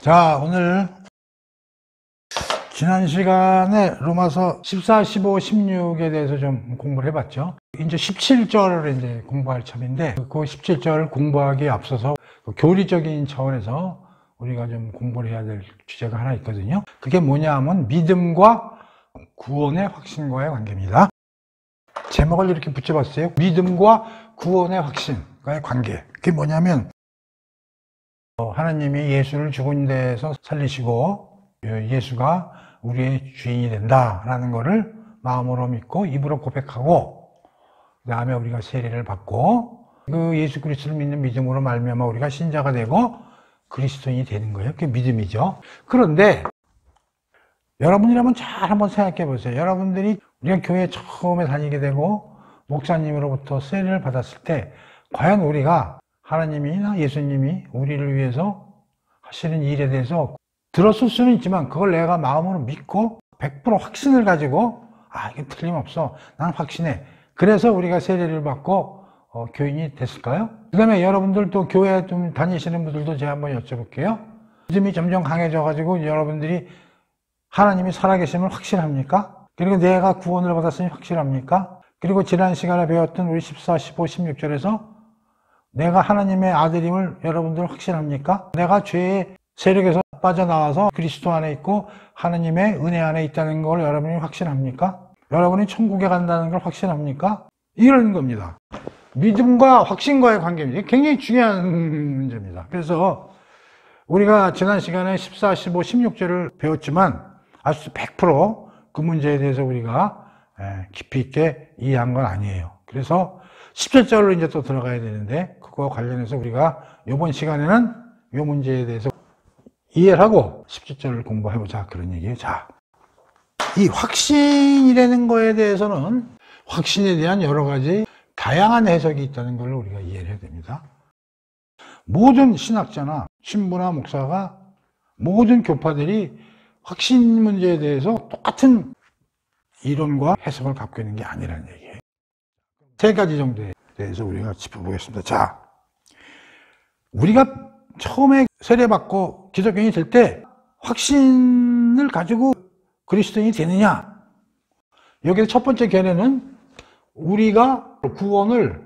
자, 오늘 지난 시간에 로마서 14, 15, 16에 대해서 좀 공부를 해봤죠. 이제 17절을 이제 공부할 참인데, 그 17절을 공부하기에 앞서서 교리적인 차원에서 우리가 좀 공부를 해야 될 주제가 하나 있거든요. 그게 뭐냐 하면 믿음과 구원의 확신과의 관계입니다. 제목을 이렇게 붙여봤어요. 믿음과 구원의 확신과의 관계. 그게 뭐냐면 하나님이 예수를 죽은 데에서 살리시고 예수가 우리의 주인이 된다라는 것을 마음으로 믿고 입으로 고백하고 그 다음에 우리가 세례를 받고 그 예수 그리스도를 믿는 믿음으로 말미암아 우리가 신자가 되고 그리스도인이 되는 거예요. 그게 믿음이죠. 그런데 여러분이라면 잘 한번 생각해 보세요. 여러분들이 우리가 교회 처음에 다니게 되고 목사님으로부터 세례를 받았을 때 과연 우리가 하나님이나 예수님이 우리를 위해서 하시는 일에 대해서 들었을 수는 있지만 그걸 내가 마음으로 믿고 100% 확신을 가지고 이게 틀림없어. 난 확신해. 그래서 우리가 세례를 받고 교인이 됐을까요? 그 다음에 여러분들 또 교회 좀 다니시는 분들도 제가 한번 여쭤볼게요. 믿음이 점점 강해져 가지고 여러분들이 하나님이 살아계심을 확신합니까? 그리고 내가 구원을 받았으니 확신합니까? 그리고 지난 시간에 배웠던 우리 14, 15, 16절에서 내가 하나님의 아들임을 여러분들 확신합니까? 내가 죄의 세력에서 빠져나와서 그리스도 안에 있고 하나님의 은혜 안에 있다는 걸 여러분이 확신합니까? 여러분이 천국에 간다는 걸 확신합니까? 이런 겁니다. 믿음과 확신과의 관계입니다. 굉장히 중요한 문제입니다. 그래서 우리가 지난 시간에 14, 15, 16절을 배웠지만 아주 100% 그 문제에 대해서 우리가 깊이 있게 이해한 건 아니에요. 그래서 17절로 이제 또 들어가야 되는데 그거와 관련해서 우리가 이번 시간에는 이 문제에 대해서 이해를 하고 17절을 공부해보자 그런 얘기예요. 자, 이 확신이라는 거에 대해서는 확신에 대한 여러 가지 다양한 해석이 있다는 걸 우리가 이해를 해야 됩니다. 모든 신학자나 신부나 목사가 모든 교파들이 확신 문제에 대해서 똑같은 이론과 해석을 갖고 있는 게 아니라는 얘기예요. 세 가지 정도에 대해서 우리가 짚어보겠습니다. 자, 우리가 처음에 세례받고 기독교인이 될 때 확신을 가지고 그리스도인이 되느냐? 여기서 첫 번째 견해는 우리가 구원을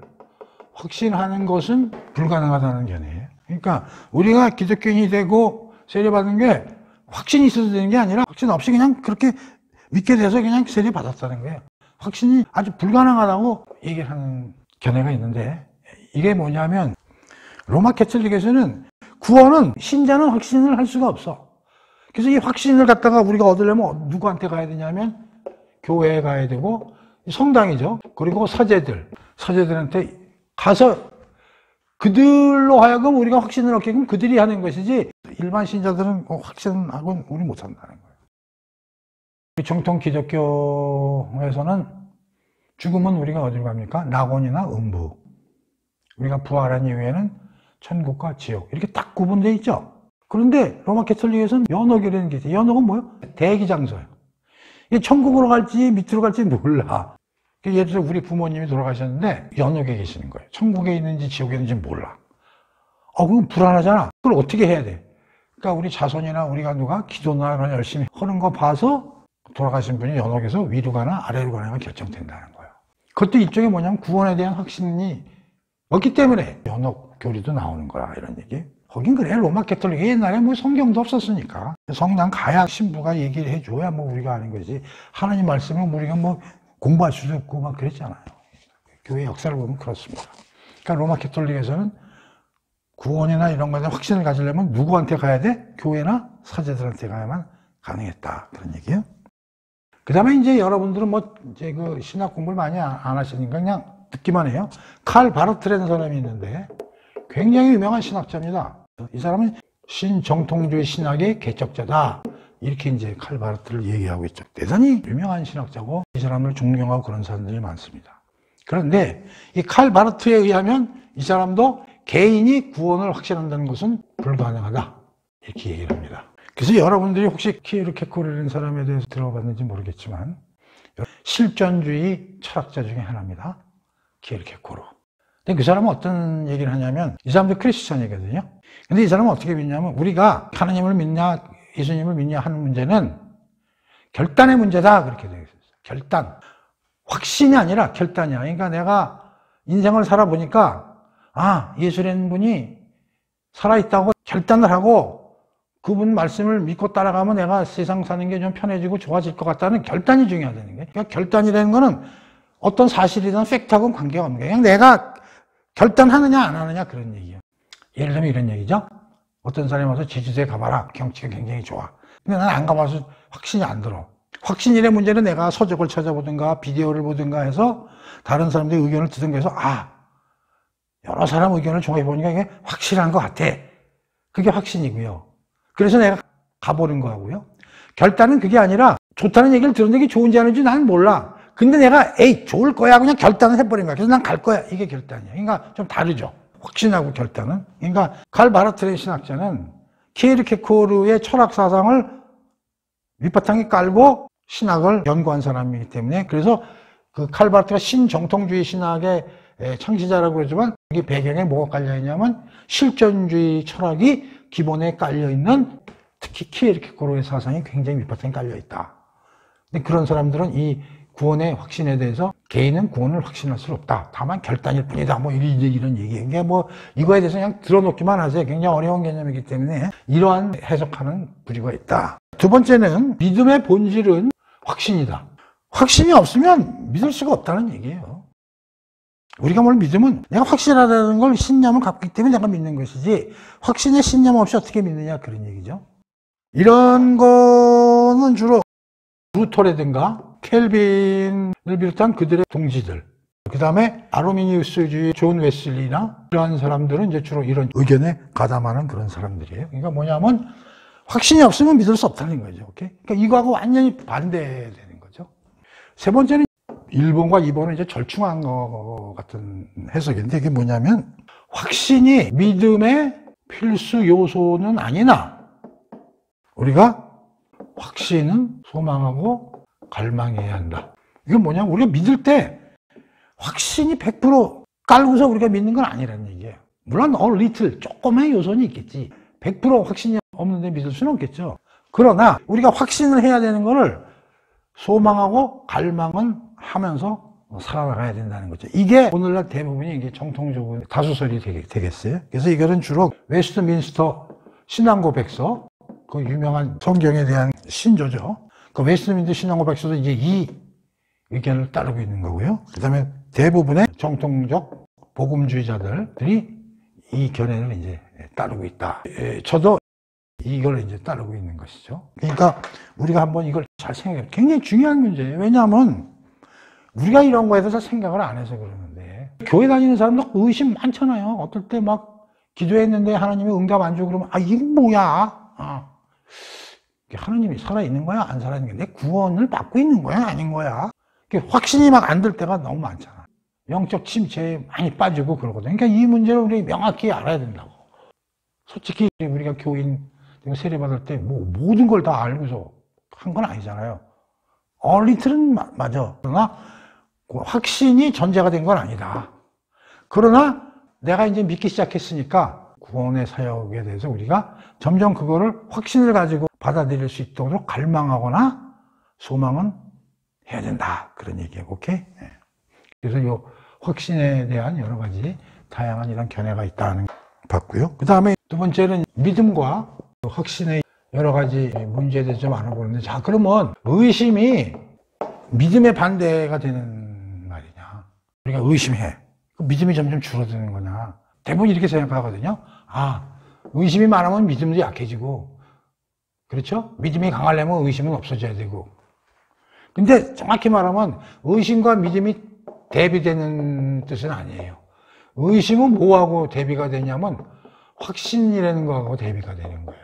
확신하는 것은 불가능하다는 견해예요. 그러니까 우리가 기독교인이 되고 세례받은 게 확신이 있어서 되는 게 아니라 확신 없이 그냥 그렇게 믿게 돼서 그냥 세례받았다는 거예요. 확신이 아주 불가능하다고 얘기를 하는 견해가 있는데 이게 뭐냐면 로마 캐톨릭에서는 구원은 신자는 확신을 할 수가 없어. 그래서 이 확신을 갖다가 우리가 얻으려면 누구한테 가야 되냐면 교회에 가야 되고 성당이죠. 그리고 사제들한테 가서 그들로 하여금 우리가 확신을 얻게끔 그들이 하는 것이지 일반 신자들은 확신하고는 우리 못한다는 거예요. 정통 기독교에서는 죽으면 우리가 어디로 갑니까? 낙원이나 음부. 우리가 부활한 이후에는 천국과 지옥. 이렇게 딱 구분되어 있죠. 그런데 로마 캐톨릭에서는 연옥이라는 게 있어요. 연옥은 뭐예요? 대기장소예요. 이게 천국으로 갈지 밑으로 갈지 몰라. 예를 들어 우리 부모님이 돌아가셨는데 연옥에 계시는 거예요. 천국에 있는지 지옥에 있는지 몰라. 그럼 불안하잖아. 그걸 어떻게 해야 돼? 그러니까 우리 자손이나 우리가 누가 기도나 그런 열심히 하는 거 봐서 돌아가신 분이 연옥에서 위로 가나 아래로 가나가 결정된다는 거예요. 그것도 이쪽에 뭐냐면 구원에 대한 확신이 없기 때문에 연옥 교리도 나오는 거야 이런 얘기. 거긴 그래. 로마 캐톨릭이 옛날에 뭐 성경도 없었으니까 성당 가야 신부가 얘기를 해줘야 뭐 우리가 아는 거지. 하나님 말씀을 우리가 뭐 공부할 수도 없고 막 그랬잖아요. 교회 역사를 보면 그렇습니다. 그러니까 로마 캐톨릭에서는 구원이나 이런 거에 대한 확신을 가지려면 누구한테 가야 돼? 교회나 사제들한테 가야만 가능했다 그런 얘기예요. 그 다음에 이제 여러분들은 뭐 이제 그 신학 공부를 많이 안 하시니까 그냥 듣기만 해요. 칼 바르트라는 사람이 있는데 굉장히 유명한 신학자입니다. 이 사람은 신정통주의 신학의 개척자다. 이렇게 이제 칼 바르트를 얘기하고 있죠. 대단히 유명한 신학자고 이 사람을 존경하고 그런 사람들이 많습니다. 그런데 이 칼 바르트에 의하면 이 사람도 개인이 구원을 확신한다는 것은 불가능하다. 이렇게 얘기를 합니다. 그래서 여러분들이 혹시 키에르케고르라는 사람에 대해서 들어봤는지 모르겠지만 실존주의 철학자 중에 하나입니다. 키에르케고르. 근데 그 사람은 어떤 얘기를 하냐면, 이 사람도 크리스천이거든요. 근데 이 사람은 어떻게 믿냐면, 우리가 하나님을 믿냐, 예수님을 믿냐 하는 문제는 결단의 문제다. 그렇게 되어 있어요. 결단. 확신이 아니라 결단이야. 그러니까 내가 인생을 살아보니까, 아, 예수라는 분이 살아있다고 결단을 하고 그분 말씀을 믿고 따라가면 내가 세상 사는 게 좀 편해지고 좋아질 것 같다는 결단이 중요하다는 거예요. 그러니까 결단이라는 거는 어떤 사실이든 팩트하고는 관계가 없는 거예요. 그냥 내가 결단하느냐 안 하느냐 그런 얘기예요. 예를 들면 이런 얘기죠. 어떤 사람이 와서 제주도에 가봐라. 경치가 굉장히 좋아. 근데 난 안 가봐서 확신이 안 들어. 확신일의 문제는 내가 서적을 찾아보든가 비디오를 보든가 해서 다른 사람들의 의견을 듣든가 해서 여러 사람 의견을 종합해보니까 이게 확실한 것 같아. 그게 확신이고요. 그래서 내가 가보는 거하고요. 결단은 그게 아니라 좋다는 얘기를 들었는데 이게 좋은지 아닌지 나는 몰라. 근데 내가 좋을 거야 그냥 결단을 해버린 거야. 그래서 난 갈 거야. 이게 결단이야. 그러니까 좀 다르죠. 확신하고 결단은. 그러니까 칼 바르트레 신학자는 키에르케고르의 철학 사상을 밑바탕에 깔고 신학을 연구한 사람이기 때문에 그래서 그 칼 바르트가 신정통주의 신학의 창시자라고 그러지만 여기 배경에 뭐가 깔려있냐면 실존주의 철학이 기본에 깔려있는 특히 키에르케고르의 사상이 굉장히 밑바탕에 깔려있다. 근데 그런 사람들은 이 구원의 확신에 대해서 개인은 구원을 확신할 수 없다. 다만 결단일 뿐이다. 뭐 이런 얘기예요. 이게 뭐 이거에 대해서 그냥 들어놓기만 하세요. 굉장히 어려운 개념이기 때문에 이러한 해석하는 부류가 있다. 두 번째는 믿음의 본질은 확신이다. 확신이 없으면 믿을 수가 없다는 얘기예요. 우리가 뭘 믿으면 내가 확실하다는 걸 신념을 갖고 있기 때문에 내가 믿는 것이지 확신에 신념 없이 어떻게 믿느냐 그런 얘기죠. 이런 거는 주로 루터라든가 켈빈을 비롯한 그들의 동지들, 그 다음에 아르미니우스주의 존 웨슬리나 이러한 사람들은 이제 주로 이런 의견에 가담하는 그런 사람들이에요. 그러니까 뭐냐면 확신이 없으면 믿을 수 없다는 거죠. 오케이? 그러니까 이거하고 완전히 반대되는 거죠. 세 번째는 1번과 2번은 이제 절충한 것 같은 해석인데 이게 뭐냐면 확신이 믿음의 필수 요소는 아니나 우리가 확신은 소망하고 갈망해야 한다. 이건 뭐냐면 우리가 믿을 때 확신이 100% 깔고서 우리가 믿는 건 아니라는 얘기예요. 물론 little 조금의 요소는 있겠지. 100% 확신이 없는데 믿을 수는 없겠죠. 그러나 우리가 확신을 해야 되는 거를 소망하고 갈망은 하면서 살아나가야 된다는 거죠. 이게 오늘날 대부분이 이게 정통적으로 다수설이 되겠어요. 그래서 이거는 주로 웨스트민스터 신앙고백서, 그 유명한 성경에 대한 신조죠. 그 웨스트민스터 신앙고백서도 이제 이 의견을 따르고 있는 거고요. 그 다음에 대부분의 정통적 복음주의자들이 이 견해를 이제 따르고 있다. 저도 이걸 이제 따르고 있는 것이죠. 그러니까 우리가 한번 이걸 잘 생각해. 굉장히 중요한 문제예요. 왜냐하면 우리가 이런 거에 대해서 생각을 안 해서 그러는데 교회 다니는 사람도 의심 많잖아요. 어떨 때 막 기도했는데 하나님이 응답 안 주고 그러면 이게 뭐야? 하나님이 살아있는 거야? 안 살아있는 거야? 내 구원을 받고 있는 거야? 아닌 거야? 확신이 막 안 들 때가 너무 많잖아. 영적 침체에 많이 빠지고 그러거든. 그러니까 이 문제를 우리 명확히 알아야 된다고. 솔직히 우리가 교인 세례받을 때 뭐 모든 걸 다 알고서 한 건 아니잖아요. 얼리틀은 맞아. 그러나 확신이 전제가 된 건 아니다. 그러나 내가 이제 믿기 시작했으니까 구원의 사역에 대해서 우리가 점점 그거를 확신을 가지고 받아들일 수 있도록 갈망하거나 소망은 해야 된다. 그런 얘기예요. 오케이? 네. 그래서 이 확신에 대한 여러 가지 다양한 이런 견해가 있다는 걸 봤고요. 그 다음에 두 번째는 믿음과 확신의 여러 가지 문제에 대해서 좀 알아보는데, 자, 그러면 의심이 믿음의 반대가 되는 말이냐? 우리가 의심해. 믿음이 점점 줄어드는 거냐? 대부분 이렇게 생각하거든요. 의심이 많으면 믿음도 약해지고, 그렇죠? 믿음이 강하려면 의심은 없어져야 되고. 근데 정확히 말하면 의심과 믿음이 대비되는 뜻은 아니에요. 의심은 뭐하고 대비가 되냐면 확신이라는 거하고 대비가 되는 거예요.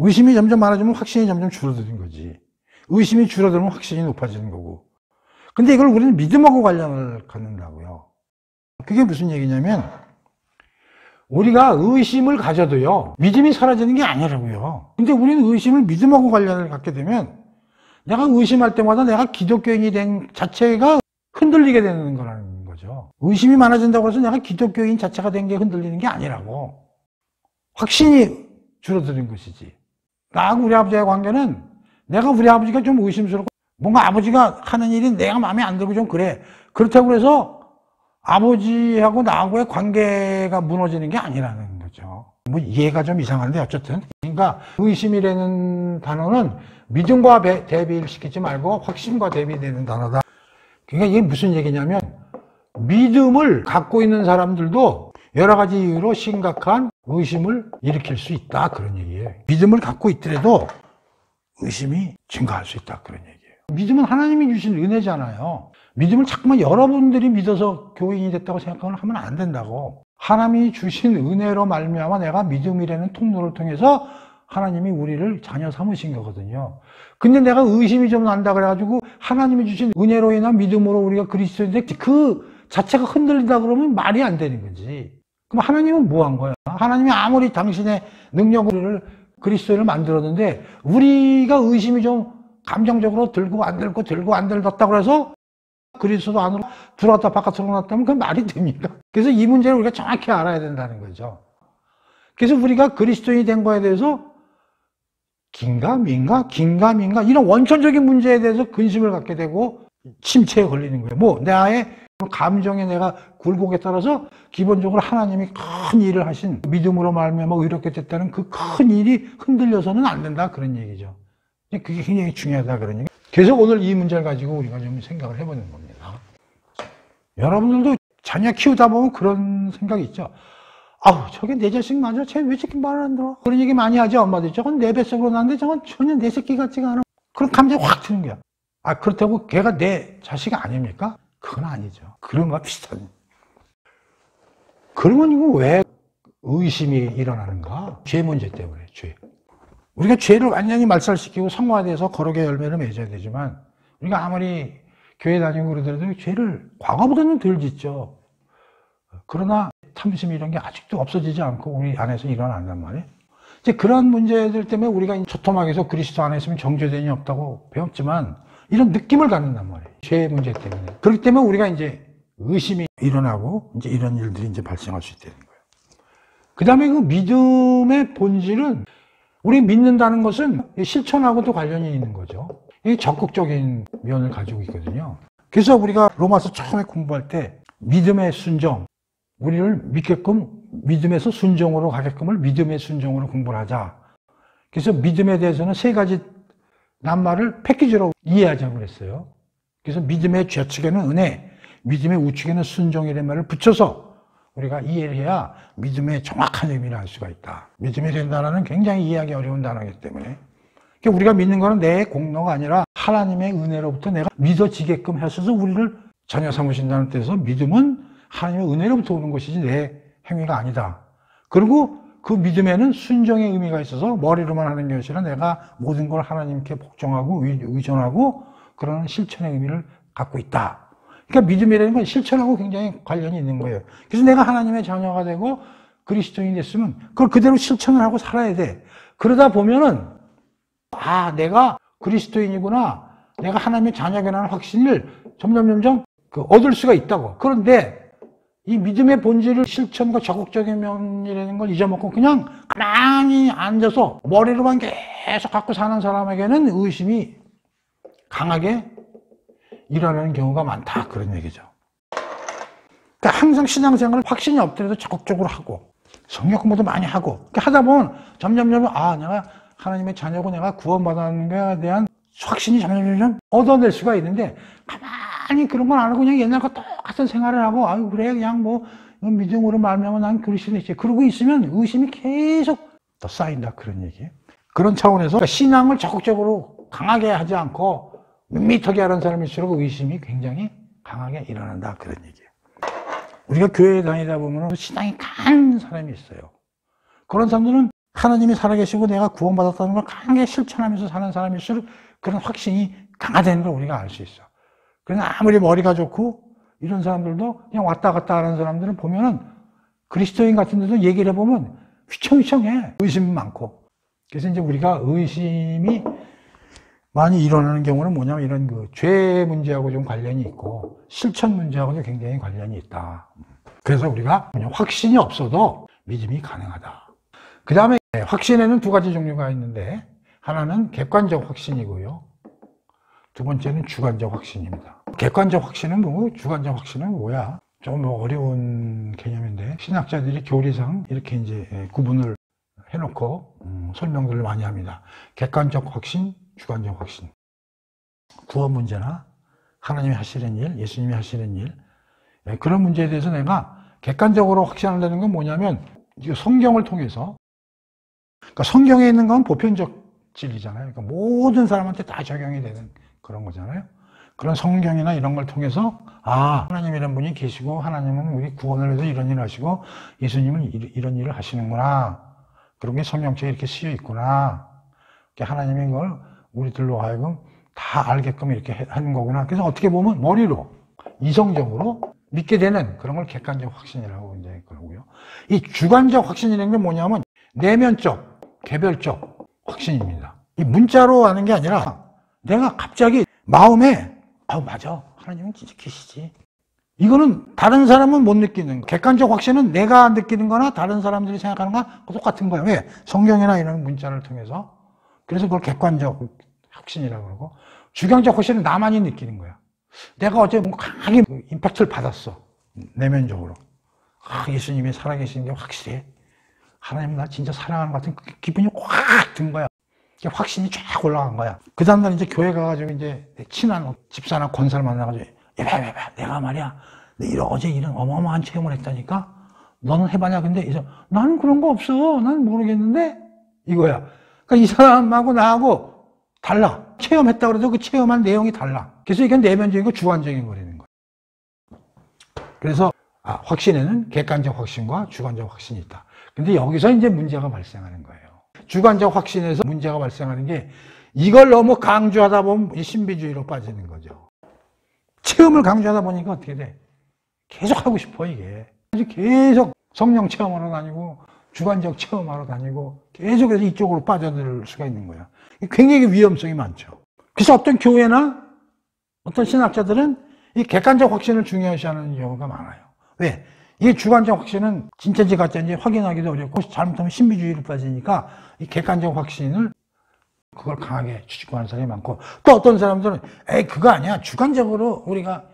의심이 점점 많아지면 확신이 점점 줄어드는 거지. 의심이 줄어들면 확신이 높아지는 거고. 근데 이걸 우리는 믿음하고 관련을 갖는다고요. 그게 무슨 얘기냐면 우리가 의심을 가져도요, 믿음이 사라지는 게 아니라고요. 근데 우리는 의심을 믿음하고 관련을 갖게 되면 내가 의심할 때마다 내가 기독교인이 된 자체가 흔들리게 되는 거라는 거죠. 거죠. 의심이 많아진다고 해서 내가 기독교인 자체가 된 게 흔들리는 게 아니라고. 확신이 줄어드는 것이지. 나하고 우리 아버지의 관계는 내가 우리 아버지가 좀 의심스럽고 뭔가 아버지가 하는 일이 내가 마음에 안 들고 좀 그래. 그렇다고 해서 아버지하고 나하고의 관계가 무너지는 게 아니라는 거죠. 뭐 이해가 좀 이상한데 어쨌든. 그러니까 의심이라는 단어는 믿음과 대비를 시키지 말고 확신과 대비되는 단어다. 그러니까 이게 무슨 얘기냐면 믿음을 갖고 있는 사람들도 여러 가지 이유로 심각한 의심을 일으킬 수 있다 그런 얘기예요. 믿음을 갖고 있더라도 의심이 증가할 수 있다 그런 얘기예요. 믿음은 하나님이 주신 은혜잖아요. 믿음을 자꾸만 여러분들이 믿어서 교인이 됐다고 생각하면 안 된다고. 하나님이 주신 은혜로 말미암아 내가 믿음이라는 통로를 통해서 하나님이 우리를 자녀 삼으신 거거든요. 근데 내가 의심이 좀 난다 그래가지고 하나님이 주신 은혜로 인한 믿음으로 우리가 그리스도인데 그 자체가 흔들린다 그러면 말이 안 되는 거지. 그럼 하나님은 뭐 한 거야? 하나님이 아무리 당신의 능력으로 그리스도인을 만들었는데 우리가 의심이 좀 감정적으로 들고 안 들고 들고 안 들었다고 해서 그리스도 안으로 들어왔다 바깥으로 나왔다면 그건 말이 됩니까? 그래서 이 문제를 우리가 정확히 알아야 된다는 거죠. 그래서 우리가 그리스도인이 된 거에 대해서 긴가 민가 이런 원천적인 문제에 대해서 근심을 갖게 되고 침체에 걸리는 거예요. 뭐 나의 감정에 내가 굴곡에 따라서 기본적으로 하나님이 큰 일을 하신 믿음으로 말미암아 의롭게 됐다는 그 큰 일이 흔들려서는 안 된다 그런 얘기죠. 그게 굉장히 중요하다 그런 얘기. 그래서 오늘 이 문제를 가지고 우리가 좀 생각을 해보는 겁니다. 여러분들도 자녀 키우다 보면 그런 생각이 있죠. 아우 저게 내 자식 맞아? 쟤 왜 저렇게 말을 안 들어? 그런 얘기 많이 하죠 엄마들이. 저건 내 뱃속으로 나는데 저건 전혀 내 새끼 같지가 않아. 그런 감정이 확 드는 거야. 아 그렇다고 걔가 내 자식 아닙니까? 그건 아니죠. 그런 거와 비슷한. 그러면 이거 왜 의심이 일어나는가? 죄 문제 때문에 죄. 우리가 죄를 완전히 말살시키고 성화돼서 거룩의 열매를 맺어야 되지만 우리가 아무리 교회 다니고 그러더라도 죄를 과거보다는 덜 짓죠. 그러나 탐심 이런 게 아직도 없어지지 않고 우리 안에서 일어난단 말이에요. 이제 그런 문제들 때문에 우리가 초토막에서 그리스도 안에 있으면 정죄됨이 없다고 배웠지만 이런 느낌을 갖는단 말이에요. 죄의 문제 때문에. 그렇기 때문에 우리가 이제 의심이 일어나고 이제 이런 일들이 이제 발생할 수 있다는 거예요. 그 다음에 그 믿음의 본질은 우리 믿는다는 것은 실천하고도 관련이 있는 거죠. 이게 적극적인 면을 가지고 있거든요. 그래서 우리가 로마서 처음에 공부할 때 믿음의 순종, 우리를 믿게끔 믿음에서 순종으로 가게끔을 믿음의 순종으로 공부를 하자. 그래서 믿음에 대해서는 세 가지 낱말을 패키지로 이해하자고 그랬어요. 그래서 믿음의 좌측에는 은혜, 믿음의 우측에는 순종이라는 말을 붙여서 우리가 이해를 해야 믿음의 정확한 의미를 알 수가 있다. 믿음이 된 단어는 굉장히 이해하기 어려운 단어이기 때문에. 그러니까 우리가 믿는 거는 내 공로가 아니라 하나님의 은혜로부터 내가 믿어지게끔 하셔서 우리를 자녀 삼으신다는 뜻에서 믿음은 하나님의 은혜로부터 오는 것이지 내 행위가 아니다. 그리고 그 믿음에는 순종의 의미가 있어서 머리로만 하는 것이 아니라 내가 모든 걸 하나님께 복종하고 의존하고 그런 실천의 의미를 갖고 있다. 그러니까 믿음이라는 건 실천하고 굉장히 관련이 있는 거예요. 그래서 내가 하나님의 자녀가 되고 그리스도인이 됐으면 그걸 그대로 실천을 하고 살아야 돼. 그러다 보면은 아 내가 그리스도인이구나, 내가 하나님의 자녀라는 확신을 점점 얻을 수가 있다고. 그런데 이 믿음의 본질을 실천과 적극적인 면이라는 걸 잊어먹고 그냥 가만히 앉아서 머리로만 계속 갖고 사는 사람에게는 의심이 강하게 일어나는 경우가 많다 그런 얘기죠. 그러니까 항상 신앙생활을 확신이 없더라도 적극적으로 하고 성경 공부도 많이 하고 그렇게 하다 보면 점점 아 내가 하나님의 자녀고 내가 구원받았는 것에 대한 확신이 점점 얻어낼 수가 있는데 가만히 그런 건 안 하고 그냥 옛날과 똑같은 생활을 하고 아유 그래 그냥 뭐 믿음으로 말미암아 난 그리스도인이지 그러고 있으면 의심이 계속 더 쌓인다 그런 얘기예요. 그런 차원에서 신앙을 적극적으로 강하게 하지 않고 밋밋하게 하는 사람일수록 의심이 굉장히 강하게 일어난다 그런 얘기예요. 우리가 교회에 다니다 보면 신앙이 강한 사람이 있어요. 그런 사람들은 하나님이 살아계시고 내가 구원받았다는 걸 강하게 실천하면서 사는 사람일수록 그런 확신이 강화되는 걸 우리가 알 수 있어. 그러나 아무리 머리가 좋고 이런 사람들도 그냥 왔다 갔다 하는 사람들은 보면은 그리스도인 같은 데도 얘기를 해보면 휘청휘청해. 의심이 많고. 그래서 이제 우리가 의심이 많이 일어나는 경우는 뭐냐면 이런 그 죄 문제하고 좀 관련이 있고 실천 문제하고도 굉장히 관련이 있다. 그래서 우리가 그냥 확신이 없어도 믿음이 가능하다. 그 다음에 확신에는 두 가지 종류가 있는데 하나는 객관적 확신이고요. 두 번째는 주관적 확신입니다. 객관적 확신은 뭐고 주관적 확신은 뭐야? 좀 어려운 개념인데 신학자들이 교리상 이렇게 이제 구분을 해놓고 설명들을 많이 합니다. 객관적 확신, 주관적 확신. 구원 문제나 하나님이 하시는 일, 예수님이 하시는 일, 그런 문제에 대해서 내가 객관적으로 확신한다는 건 뭐냐면 성경을 통해서, 그러니까 성경에 있는 건 보편적 진리잖아요. 그러니까 모든 사람한테 다 적용이 되는 그런 거잖아요. 그런 성경이나 이런 걸 통해서 하나님이라는 분이 계시고 하나님은 우리 구원을 위해서 이런 일을 하시고 예수님은 이런 일을 하시는구나. 그런 게 성경책에 이렇게 쓰여 있구나. 하나님이 그걸 우리들로 하여금 다 알게끔 이렇게 하는 거구나. 그래서 어떻게 보면 머리로 이성적으로 믿게 되는 그런 걸 객관적 확신이라고 이제 그러고요. 이 주관적 확신이라는 게 뭐냐면 내면적, 개별적 확신입니다. 이 문자로 하는 게 아니라 내가 갑자기 마음에 맞아, 하나님은 진짜 계시지. 이거는 다른 사람은 못 느끼는 거예요. 객관적 확신은 내가 느끼는 거나 다른 사람들이 생각하는 거나 똑같은 거예요. 왜? 성경이나 이런 문자를 통해서. 그래서 그걸 객관적 확신이라고 그러고, 주관적 확신은 나만이 느끼는 거야. 내가 어제 강하게 임팩트를 받았어. 내면적으로. 예수님이 살아계시는 게 확실해. 하나님 나 진짜 사랑하는 것 같은 기분이 확 든 거야. 확신이 쫙 올라간 거야. 그 다음날 이제 교회 가가지고 이제 친한 집사나 권사를 만나가지고 내가 말이야 어제 이런 어마어마한 체험을 했다니까 너는 해봤냐? 근데 이제 나는 그런 거 없어. 나는 모르겠는데 이거야. 그러니까 이 사람하고 나하고 달라. 체험했다고 해도 그 체험한 내용이 달라. 그래서 이게 내면적이고 주관적인 거라는 거야. 그래서 확신에는 객관적 확신과 주관적 확신이 있다. 근데 여기서 이제 문제가 발생하는 거예요. 주관적 확신에서 문제가 발생하는 게 이걸 너무 강조하다 보면 신비주의로 빠지는 거죠. 체험을 강조하다 보니까 어떻게 돼? 계속 하고 싶어 이게. 계속 성령 체험하러 다니고 주관적 체험하러 다니고 계속해서 이쪽으로 빠져들 수가 있는 거야. 굉장히 위험성이 많죠. 그래서 어떤 교회나 어떤 신학자들은 이 객관적 확신을 중요시하는 경우가 많아요. 왜? 이 주관적 확신은 진짜인지 가짜인지 확인하기도 어렵고 잘못하면 신비주의로 빠지니까 이 객관적 확신을 그걸 강하게 추구하는 사람이 많고, 또 어떤 사람들은 그거 아니야. 주관적으로 우리가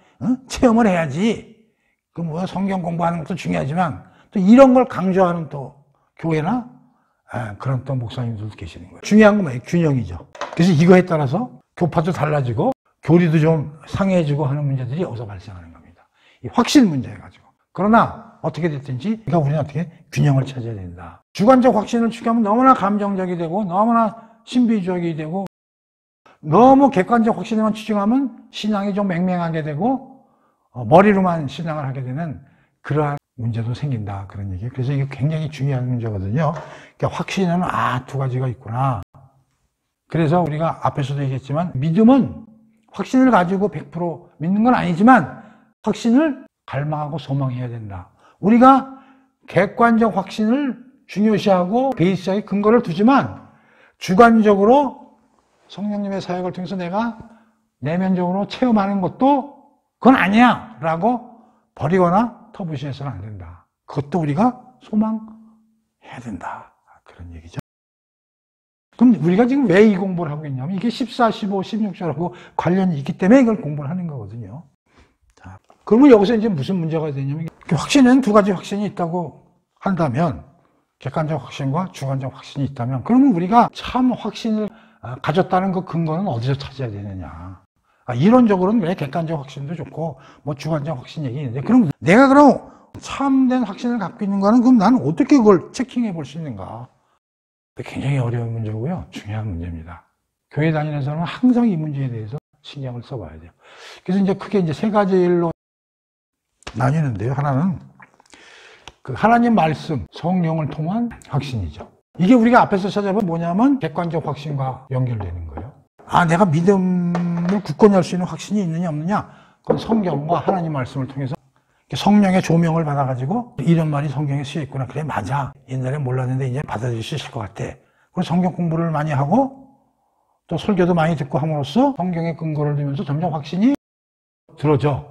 체험을 해야지. 그 뭐 성경 공부하는 것도 중요하지만 또 이런 걸 강조하는 또 교회나 그런 또 목사님들도 계시는 거예요. 중요한 건 뭐예요? 균형이죠. 그래서 이거에 따라서 교파도 달라지고 교리도 좀 상해지고 하는 문제들이 여기서 발생하는 겁니다. 이 확신 문제 가지고. 그러나 어떻게 됐든지 그러니까 우리는 어떻게 균형을 찾아야 된다. 주관적 확신을 추구하면 너무나 감정적이 되고 너무나 신비주의적이 되고 너무 객관적 확신에만 치중하면 신앙이 좀 맹맹하게 되고 머리로만 신앙을 하게 되는 그러한 문제도 생긴다. 그런 얘기예요. 그래서 이게 굉장히 중요한 문제거든요. 그러니까 확신에는 두 가지가 있구나. 그래서 우리가 앞에서도 얘기했지만 믿음은 확신을 가지고 100% 믿는 건 아니지만 확신을 갈망하고 소망해야 된다. 우리가 객관적 확신을 중요시하고 베이스에 근거를 두지만 주관적으로 성령님의 사역을 통해서 내가 내면적으로 체험하는 것도 그건 아니야 라고 버리거나 터부시해서는 안 된다. 그것도 우리가 소망해야 된다. 그런 얘기죠. 그럼 우리가 지금 왜 이 공부를 하고 있냐면 이게 14, 15, 16절하고 관련이 있기 때문에 이걸 공부를 하는 거거든요. 자, 그러면 여기서 이제 무슨 문제가 되냐면 확신에는 두 가지 확신이 있다고 한다면 객관적 확신과 주관적 확신이 있다면 그러면 우리가 참 확신을 가졌다는 그 근거는 어디서 찾아야 되느냐. 이론적으로는 그래 객관적 확신도 좋고 뭐 주관적 확신 얘기인데 그럼 내가 그럼 참된 확신을 갖고 있는 거는 그럼 나는 어떻게 그걸 체킹해 볼 수 있는가. 굉장히 어려운 문제고요. 중요한 문제입니다. 교회 다니는 사람은 항상 이 문제에 대해서 신경을 써봐야 돼요. 그래서 이제 크게 이제 세 가지 일로 나뉘는데요. 하나는 그 하나님 말씀, 성령을 통한 확신이죠. 이게 우리가 앞에서 찾아보면 뭐냐면 객관적 확신과 연결되는 거예요. 내가 믿음을 굳건히 할 수 있는 확신이 있느냐 없느냐? 그건 성경과 하나님 말씀을 통해서 성령의 조명을 받아가지고 이런 말이 성경에 쓰여 있구나. 그래 맞아. 옛날에 몰랐는데 이제 받아들일 수 있을 것 같아. 그리고 성경 공부를 많이 하고 또 설교도 많이 듣고 함으로써 성경의 근거를 두면서 점점 확신이 들어져.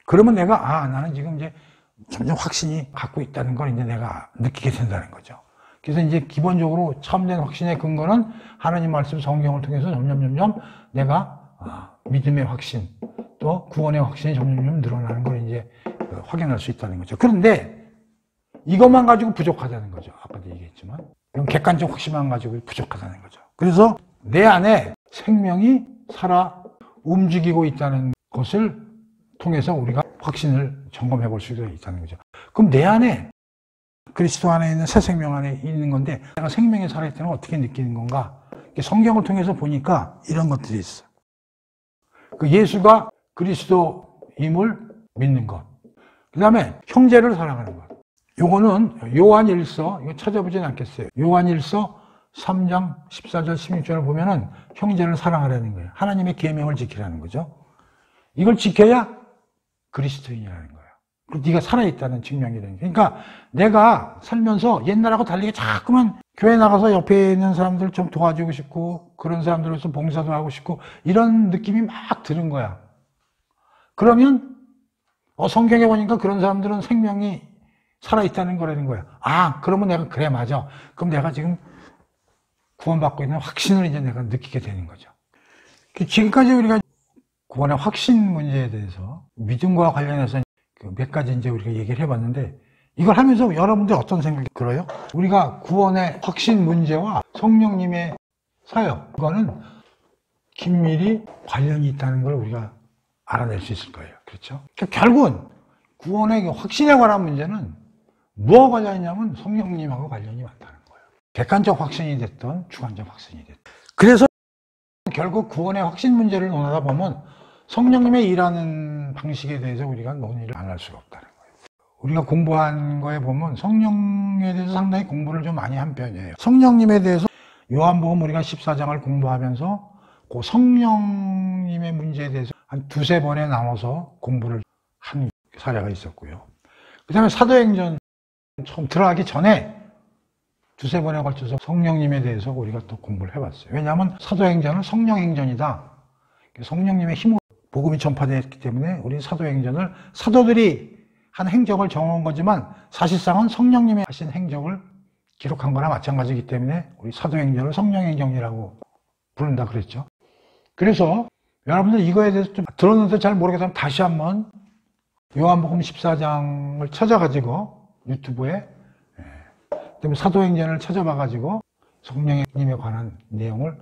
그러면 내가 나는 지금 이제 점점 확신이 갖고 있다는 걸 이제 내가 느끼게 된다는 거죠. 그래서 이제 기본적으로 참된 확신의 근거는 하나님 말씀 성경을 통해서 점점 내가 믿음의 확신 또 구원의 확신이 점점 늘어나는 걸 이제 확인할 수 있다는 거죠. 그런데 이것만 가지고 부족하다는 거죠. 아까도 얘기했지만 이건 객관적 확신만 가지고 부족하다는 거죠. 그래서 내 안에 생명이 살아 움직이고 있다는 것을 통해서 우리가 확신을 점검해 볼 수가 있다는 거죠. 그럼 내 안에 그리스도 안에 있는 새 생명 안에 있는 건데 내가 생명이 살아있다는 걸 어떻게 느끼는 건가? 성경을 통해서 보니까 이런 것들이 있어. 그 예수가 그리스도임을 믿는 것. 그 다음에 형제를 사랑하는 것. 요거는 요한일서, 이거 찾아보진 않겠어요. 요한일서 3장 14절 16절을 보면은 형제를 사랑하라는 거예요. 하나님의 계명을 지키라는 거죠. 이걸 지켜야 그리스도인이라는 거예요. 그리고 네가 살아있다는 증명이 되는 거예요. 그러니까 내가 살면서 옛날하고 달리게 자꾸만 교회 나가서 옆에 있는 사람들 좀 도와주고 싶고 그런 사람들로서 봉사도 하고 싶고 이런 느낌이 막 드는 거야. 그러면 성경에 보니까 그런 사람들은 생명이 살아있다는 거라는 거야. 그러면 내가 그래 맞아. 그럼 내가 지금 구원받고 있는 확신을 이제 내가 느끼게 되는 거죠. 지금까지 우리가 구원의 확신 문제에 대해서 믿음과 관련해서 몇 가지 이제 우리가 얘기를 해봤는데 이걸 하면서 여러분들 어떤 생각이 들어요? 우리가 구원의 확신 문제와 성령님의 사역, 그거는 긴밀히 관련이 있다는 걸 우리가 알아낼 수 있을 거예요. 그렇죠? 그러니까 결국은 구원의 확신에 관한 문제는 무엇과 관련이냐면 성령님하고 관련이 많다는 거예요. 객관적 확신이 됐든 주관적 확신이 됐든. 그래서 결국 구원의 확신 문제를 논하다 보면 성령님의 일하는 방식에 대해서 우리가 논의를 안 할 수가 없다는 거예요. 우리가 공부한 거에 보면 성령에 대해서 상당히 공부를 좀 많이 한 편이에요. 성령님에 대해서 요한복음 우리가 14장을 공부하면서 그 성령님의 문제에 대해서 한 두세 번에 나눠서 공부를 한 사례가 있었고요. 그 다음에 사도행전 처음 들어가기 전에 두세 번에 걸쳐서 성령님에 대해서 우리가 또 공부를 해봤어요. 왜냐하면 사도행전은 성령행전이다. 성령님의 힘으로 복음이 전파되었기 때문에 우리 사도행전을 사도들이 한 행적을 정한 거지만 사실상은 성령님이 하신 행적을 기록한 거나 마찬가지이기 때문에 우리 사도행전을 성령행전이라고 부른다 그랬죠. 그래서 여러분들 이거에 대해서 좀 들었는데 잘 모르겠다면 다시 한번 요한복음 14장을 찾아가지고 유튜브에 그다음에 사도행전을 찾아봐가지고 성령님에 관한 내용을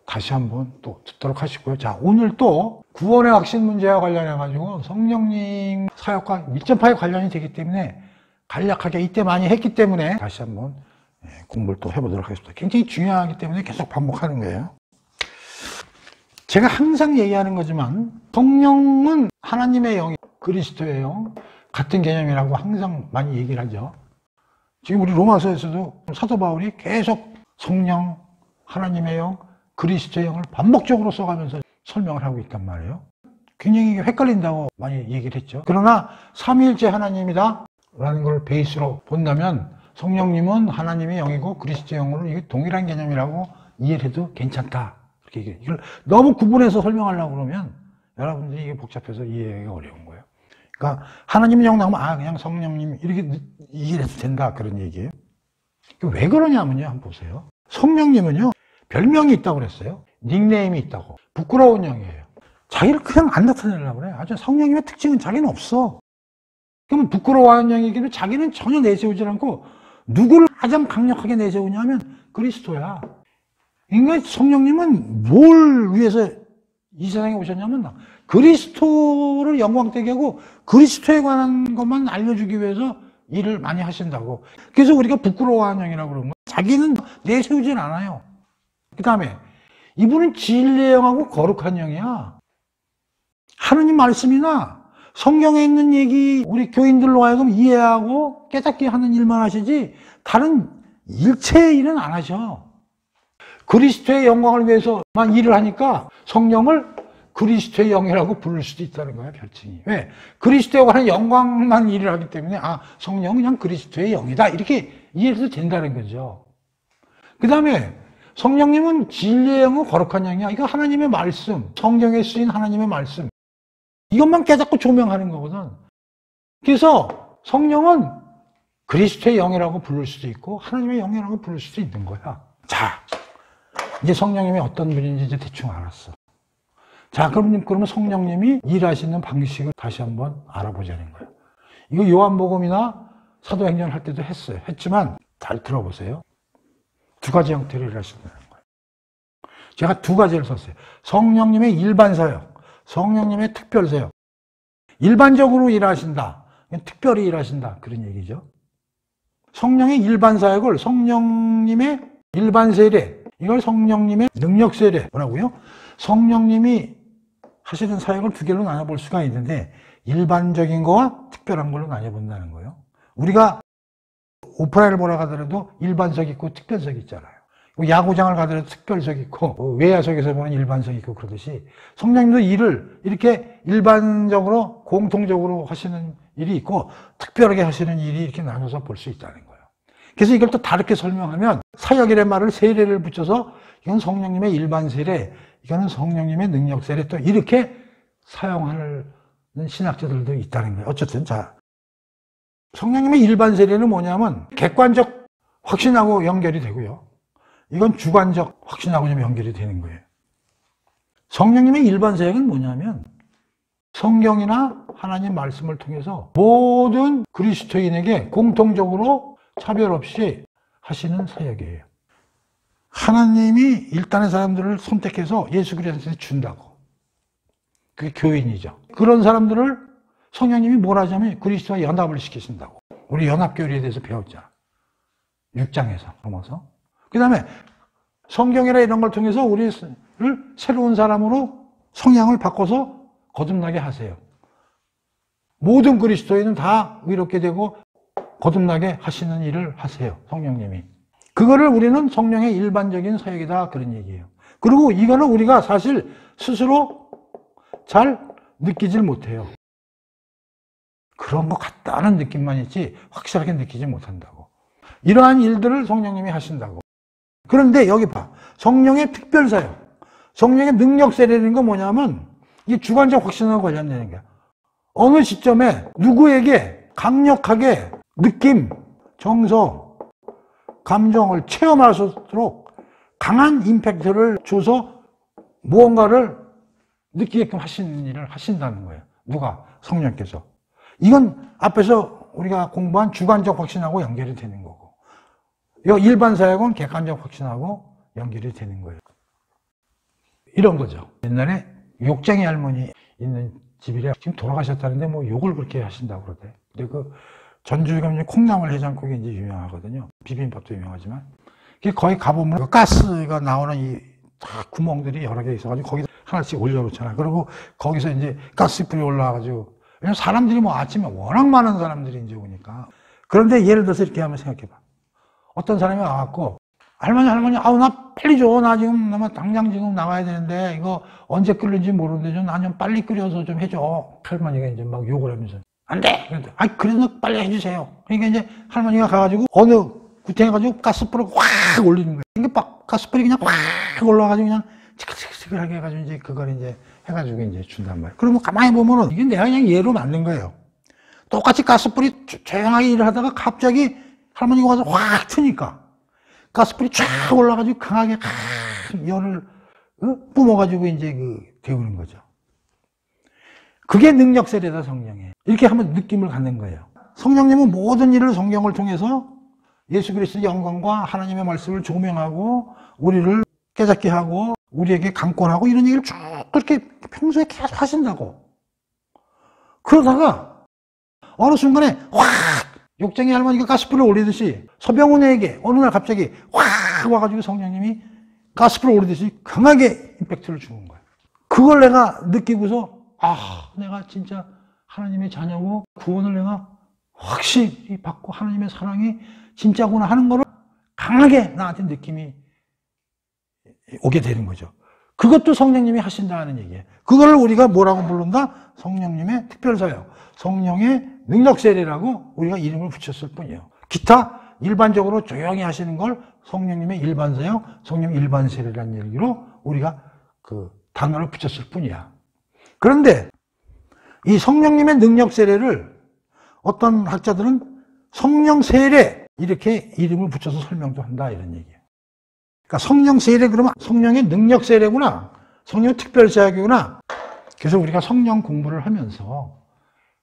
다시 한번 또 듣도록 하시고요. 자, 오늘 또 구원의 확신 문제와 관련해가지고 성령님 사역과 밀접하게 관련이 되기 때문에 간략하게 이때 많이 했기 때문에 다시 한번 공부를 또 해보도록 하겠습니다. 굉장히 중요하기 때문에 계속 반복하는 거예요. 제가 항상 얘기하는 거지만 성령은 하나님의 영이 그리스도의 영 같은 개념이라고 항상 많이 얘기를 하죠. 지금 우리 로마서에서도 사도 바울이 계속 성령, 하나님의 영, 그리스도의 영을 반복적으로 써가면서 설명을 하고 있단 말이에요. 굉장히 헷갈린다고 많이 얘기를 했죠. 그러나 삼위일체 하나님이다 라는 걸 베이스로 본다면 성령님은 하나님의 영이고 그리스도의 영으로 이게 동일한 개념이라고 이해를 해도 괜찮다. 이렇게 얘기해요. 이걸 너무 구분해서 설명하려고 그러면 여러분들이 이게 복잡해서 이해하기가 어려운 거예요. 그러니까 하나님의 영 나오면 그냥 성령님 이렇게 이해해도 된다 그런 얘기예요. 왜 그러냐면요. 한번 보세요. 성령님은요. 별명이 있다고 그랬어요. 닉네임이 있다고. 부끄러운 영이에요. 자기를 그냥 안 나타내려고 그래. 아주 성령님의 특징은 자기는 없어. 그러면 부끄러워하는 영이기는 자기는 전혀 내세우지 않고 누구를 가장 강력하게 내세우냐면 그리스도야. 그러니까 성령님은 뭘 위해서 이 세상에 오셨냐면 그리스도를 영광되게 하고 그리스도에 관한 것만 알려주기 위해서 일을 많이 하신다고. 그래서 우리가 부끄러워하는 영이라고 그러는 거예요. 자기는 내세우진 않아요. 그 다음에 이분은 진리의 영하고 거룩한 영이야. 하느님 말씀이나 성경에 있는 얘기 우리 교인들로 하여금 이해하고 깨닫게 하는 일만 하시지 다른 일체의 일은 안 하셔. 그리스도의 영광을 위해서만 일을 하니까 성령을 그리스도의 영이라고 부를 수도 있다는 거야, 별칭이. 왜? 그리스도에 관한 영광만 일을 하기 때문에 성령은 그냥 그리스도의 영이다 이렇게 이해해도 된다는 거죠. 그 다음에 성령님은 진리의 영은 거룩한 영이야. 이거 하나님의 말씀, 성경에 쓰인 하나님의 말씀. 이것만 깨닫고 조명하는 거거든. 그래서 성령은 그리스도의 영이라고 부를 수도 있고 하나님의 영이라고 부를 수도 있는 거야. 자, 이제 성령님이 어떤 분인지 이제 대충 알았어. 자, 그러면 성령님이 일하시는 방식을 다시 한번 알아보자는 거예요. 이거 요한복음이나 사도행전 할 때도 했어요. 했지만 잘 들어보세요. 두 가지 형태로 일하신다는 거예요. 제가 두 가지를 썼어요. 성령님의 일반 사역, 성령님의 특별 사역. 일반적으로 일하신다, 특별히 일하신다, 그런 얘기죠. 성령의 일반 사역을 성령님의 일반 세례, 이걸 성령님의 능력 세례, 뭐라고요? 성령님이 하시는 사역을 두 개로 나눠볼 수가 있는데 일반적인 거와 특별한 걸로 나눠본다는 거예요. 우리가 오프라인을 보러 가더라도 일반석 있고 특별석 있잖아요. 야구장을 가더라도 특별석 있고 외야석에서 보는 일반석 있고 그러듯이 성령님도 일을 이렇게 일반적으로 공통적으로 하시는 일이 있고 특별하게 하시는 일이 이렇게 나눠서 볼 수 있다는 거예요. 그래서 이걸 또 다르게 설명하면 사역이라는 말을 세례를 붙여서 이건 성령님의 일반 세례, 이거는 성령님의 능력 세례, 또 이렇게 사용하는 신학자들도 있다는 거예요. 어쨌든 자, 성령님의 일반 세례는 뭐냐면 객관적 확신하고 연결이 되고요. 이건 주관적 확신하고 좀 연결이 되는 거예요. 성령님의 일반 사역은 뭐냐면 성경이나 하나님 말씀을 통해서 모든 그리스도인에게 공통적으로 차별 없이 하시는 사역이에요. 하나님이 일단의 사람들을 선택해서 예수 그리스도한테 준다고. 그게 교인이죠. 그런 사람들을 성령님이 뭘 하자면 그리스도와 연합을 시키신다고. 우리 연합교리에 대해서 배웠잖아. 6장에서 넘어서. 그 다음에 성경이나 이런 걸 통해서 우리를 새로운 사람으로 성향을 바꿔서 거듭나게 하세요. 모든 그리스도인은 다 의롭게 되고 거듭나게 하시는 일을 하세요. 성령님이. 그거를 우리는 성령의 일반적인 사역이다, 그런 얘기예요. 그리고 이거는 우리가 사실 스스로 잘 느끼질 못해요. 그런 것 같다는 느낌만 있지 확실하게 느끼지 못한다고. 이러한 일들을 성령님이 하신다고. 그런데 여기 봐. 성령의 특별사역, 성령의 능력 세례라는 건 뭐냐면 이게 주관적 확신과 관련되는 거야. 어느 시점에 누구에게 강력하게 느낌, 정서, 감정을 체험할 수 있도록 강한 임팩트를 줘서 무언가를 느끼게끔 하시는 일을 하신다는 거예요. 누가? 성령께서. 이건 앞에서 우리가 공부한 주관적 확신하고 연결이 되는 거고, 일반 사역은 객관적 확신하고 연결이 되는 거예요. 이런 거죠. 옛날에 욕쟁이 할머니 있는 집이래. 지금 돌아가셨다는데 뭐 욕을 그렇게 하신다고 그러대. 근데 그 전주에 가면 콩나물 해장국이 이제 유명하거든요. 비빔밥도 유명하지만. 거기 가보면 그 가스가 나오는 이 구멍들이 여러 개 있어가지고 거기다 하나씩 올려놓잖아요. 그리고 거기서 이제 가스불이 올라와가지고, 왜냐면 사람들이 뭐 아침에 워낙 많은 사람들이 이제 오니까. 그런데 예를 들어서 이렇게 한번 생각해봐. 어떤 사람이 와갖고, 할머니, 아우, 나 빨리 줘. 나 지금, 당장 지금 나가야 되는데, 이거 언제 끓는지 모르는데, 나 좀 빨리 끓여서 좀 해줘. 할머니가 이제 막 욕을 하면서. 안 돼! 그래도 빨리 해주세요. 그러니까 이제 할머니가 가가지고, 어느 구탱해가지고 가스불을 확 올리는 거예요. 이게 막 가스불이 그냥 확 올라가지고 그냥 치글치글하게 해가지고 이제 그걸 이제 해가지고 이제 준단 말이에요. 그러면 가만히 보면은 이게 내가 그냥 예로 만든 거예요. 똑같이 가스불이 조용하게 일을 하다가 갑자기 할머니가 와서 확 트니까 가스불이 쫙 올라가지고 강하게 열을 뿜어가지고 이제 데우는 거죠. 그게 능력 세례다, 성령에. 이렇게 한번 느낌을 갖는 거예요. 성령님은 모든 일을 성경을 통해서 예수 그리스도의 영광과 하나님의 말씀을 조명하고 우리를 깨닫게 하고 우리에게 강권하고 이런 얘기를 쭉 그렇게 평소에 계속 하신다고. 그러다가 어느 순간에 확 욕쟁이 할머니가 가스불을 올리듯이 서병훈에게 어느 날 갑자기 확 와가지고 성령님이 가스불을 올리듯이 강하게 임팩트를 주는 거예요. 그걸 내가 느끼고서 내가 진짜 하나님의 자녀고 구원을 내가 확실히 받고 하나님의 사랑이 진짜구나 하는 거를 강하게 나한테 느낌이 오게 되는 거죠. 그것도 성령님이 하신다는 얘기예요. 그걸 우리가 뭐라고 부른다? 성령님의 특별사역, 성령의 능력 세례라고 우리가 이름을 붙였을 뿐이에요. 기타 일반적으로 조용히 하시는 걸 성령님의 일반 사역, 성령 일반 세례라는 얘기로 우리가 그 단어를 붙였을 뿐이야. 그런데 이 성령님의 능력 세례를 어떤 학자들은 성령 세례 이렇게 이름을 붙여서 설명도 한다 이런 얘기예요. 그러니까 성령 세례 그러면 성령의 능력 세례구나. 성령 특별 사역이구나. 그래서 우리가 성령 공부를 하면서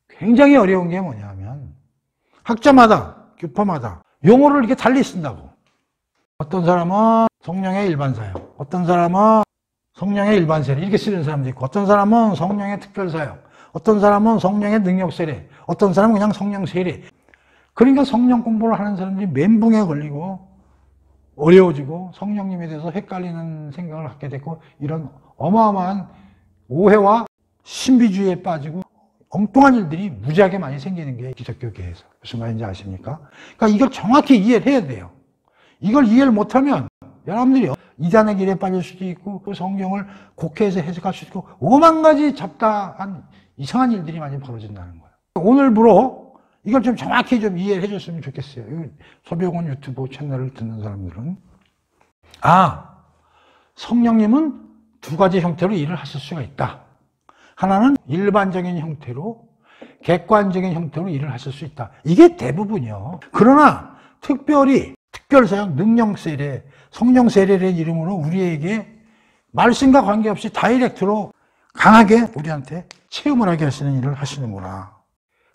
굉장히 어려운 게 뭐냐면 학자마다 교파마다 용어를 이렇게 달리 쓴다고. 어떤 사람은 성령의 일반 사역, 어떤 사람은 성령의 일반 세례 이렇게 쓰는 사람도 있고, 어떤 사람은 성령의 특별 사역, 어떤 사람은 성령의 능력 세례, 어떤 사람은 그냥 성령 세례. 그러니까 성령 공부를 하는 사람들이 멘붕에 걸리고 어려워지고 성령님에 대해서 헷갈리는 생각을 갖게 됐고, 이런 어마어마한 오해와 신비주의에 빠지고 엉뚱한 일들이 무지하게 많이 생기는 게 기독교계에서. 무슨 말인지 아십니까? 그러니까 이걸 정확히 이해를 해야 돼요. 이걸 이해를 못하면 여러분들이 이단의 길에 빠질 수도 있고, 그 성경을 곡해해서 해석할 수도 있고, 5만 가지 잡다한 이상한 일들이 많이 벌어진다는 거예요. 오늘부로 이걸 좀 정확히 좀 이해를 해줬으면 좋겠어요. 서병원 유튜브 채널을 듣는 사람들은. 성령님은 두 가지 형태로 일을 하실 수가 있다. 하나는 일반적인 형태로, 객관적인 형태로 일을 하실 수 있다. 이게 대부분이요. 그러나 특별히 특별사역, 능력세례, 성령세례의 이름으로 우리에게 말씀과 관계없이 다이렉트로 강하게 우리한테 체험을 하게 하시는 일을 하시는구나.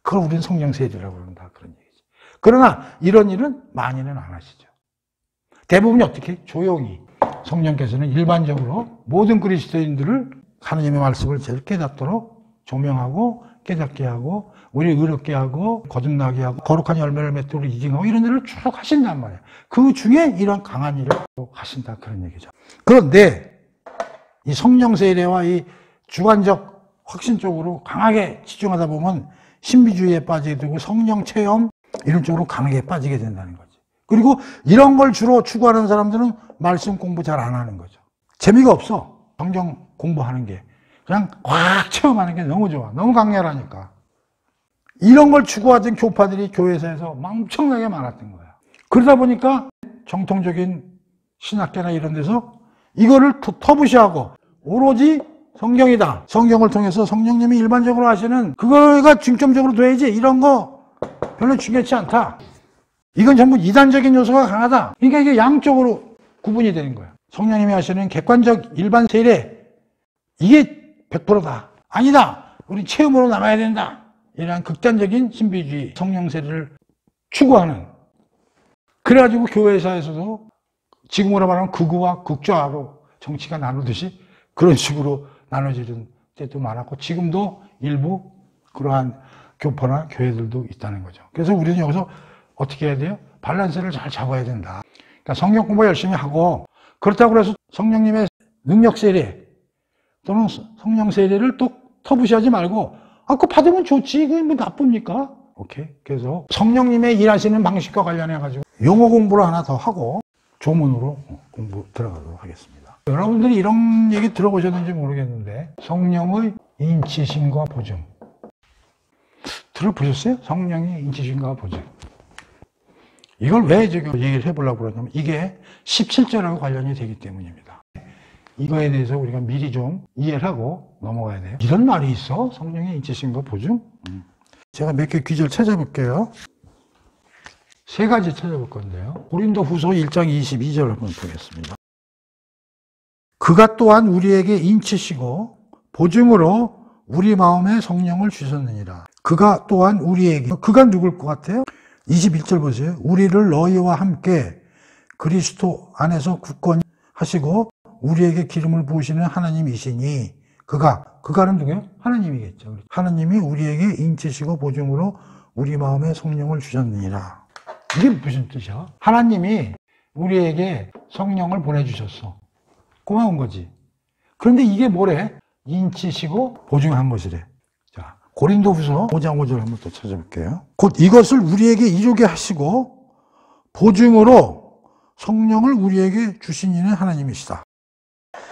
그걸 우리는 성령세례라고 그런다. 그런 얘기죠. 그러나 이런 일은 많이는 안 하시죠. 대부분이 어떻게? 조용히. 성령께서는 일반적으로 모든 그리스도인들을 하나님의 말씀을 제일 깨닫도록 조명하고 깨닫게 하고 우리를 의롭게 하고 거듭나게 하고 거룩한 열매를 맺도록 이징하고 이런 일을 쭉 하신단 말이에요. 그 중에 이런 강한 일을 하신다 그런 얘기죠. 그런데 이 성령 세례와 이 주관적 확신 쪽으로 강하게 집중하다 보면 신비주의에 빠지게 되고 성령 체험 이런 쪽으로 강하게 빠지게 된다는 거죠. 그리고 이런 걸 주로 추구하는 사람들은 말씀 공부 잘 안 하는 거죠. 재미가 없어. 성경 공부하는 게. 그냥 확 체험하는 게 너무 좋아. 너무 강렬하니까. 이런 걸 추구하던 교파들이 교회에서 엄청나게 많았던 거야. 그러다 보니까 정통적인 신학계나 이런 데서 이거를 터부시하고 오로지 성경이다. 성경을 통해서 성령님이 일반적으로 하시는 그거가 중점적으로 돼야지 이런 거 별로 중요하지 않다. 이건 전부 이단적인 요소가 강하다. 그러니까 이게 양쪽으로 구분이 되는 거야. 성령님이 하시는 객관적 일반 세례 이게 100%다. 아니다. 우리 체험으로 남아야 된다. 이러한 극단적인 신비주의 성령 세례를 추구하는. 그래가지고 교회사에서도 지금으로 말하면 극우와 극좌로 정치가 나누듯이 그런 식으로 나눠지는 때도 많았고 지금도 일부 그러한 교파나 교회들도 있다는 거죠. 그래서 우리는 여기서 어떻게 해야 돼요? 밸런스를 잘 잡아야 된다. 그러니까 성경 공부 열심히 하고 그렇다고 해서 성령님의 능력 세례 또는 성령 세례를 또 터부시하지 말고 그거 받으면 좋지. 그게 뭐 나쁩니까? 오케이. 그래서 성령님의 일하시는 방식과 관련해가지고 용어 공부를 하나 더 하고 조문으로 공부 들어가도록 하겠습니다. 여러분들이 이런 얘기 들어보셨는지 모르겠는데 성령의 인치심과 보증 들어보셨어요? 성령의 인치심과 보증. 이걸 왜 제가 얘기를 해보려고 그러냐면 이게 17절하고 관련이 되기 때문입니다. 이거에 대해서 우리가 미리 좀 이해를 하고 넘어가야 돼요. 이런 말이 있어? 성령의 인치심과 보증? 제가 몇 개 귀절 찾아볼게요. 세 가지 찾아볼 건데요. 고린도후서 1장 22절 한번 보겠습니다. 그가 또한 우리에게 인치시고 보증으로 우리 마음에 성령을 주셨느니라. 그가 또한 우리에게, 그가 누굴 것 같아요? 21절 보세요. 우리를 너희와 함께 그리스도 안에서 굳건히 하시고 우리에게 기름을 부으시는 하나님이시니 그가는 누구예요? 하나님이겠죠. 하나님이 우리에게 인치시고 보증으로 우리 마음에 성령을 주셨느니라. 이게 무슨 뜻이야? 하나님이 우리에게 성령을 보내주셨어. 고마운 거지. 그런데 이게 뭐래? 인치시고 보증한 것이래. 자, 고린도후서 5장 5절 한번 또 찾아볼게요. 곧 이것을 우리에게 이루게 하시고 보증으로 성령을 우리에게 주신 이는 하나님이시다.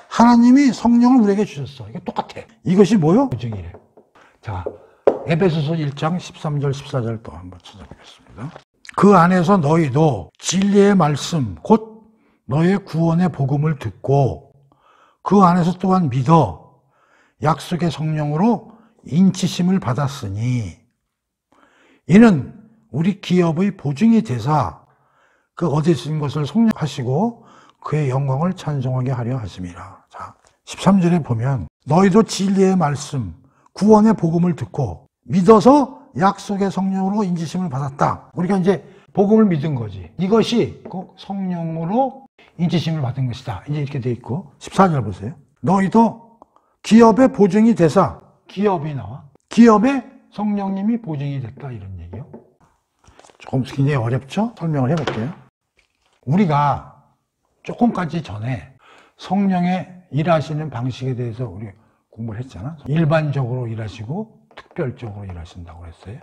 하나님이 성령을 우리에게 주셨어. 이게 똑같아. 이것이 뭐요? 보증이래. 자, 에베소서 1장 13절 14절 또 한번 찾아보겠습니다. 그 안에서 너희도 진리의 말씀 곧 너의 구원의 복음을 듣고 그 안에서 또한 믿어 약속의 성령으로 인치심을 받았으니 이는 우리 기업의 보증이 되사 그 얻으신 것을 속량하시고 그의 영광을 찬송하게 하려 하심이라. 자, 13절에 보면 너희도 진리의 말씀 구원의 복음을 듣고 믿어서 약속의 성령으로 인지심을 받았다. 우리가 이제 복음을 믿은 거지. 이것이 꼭 성령으로 인지심을 받은 것이다. 이제 이렇게 돼 있고 14절 보세요. 너희도 기업의 보증이 되사 기업이 나와. 기업에 성령님이 보증이 됐다 이런 얘기요. 조금 굉장히 어렵죠? 설명을 해볼게요. 우리가 조금까지 전에 성령의 일하시는 방식에 대해서 우리 공부를 했잖아. 일반적으로 일하시고 특별적으로 일하신다고 했어요.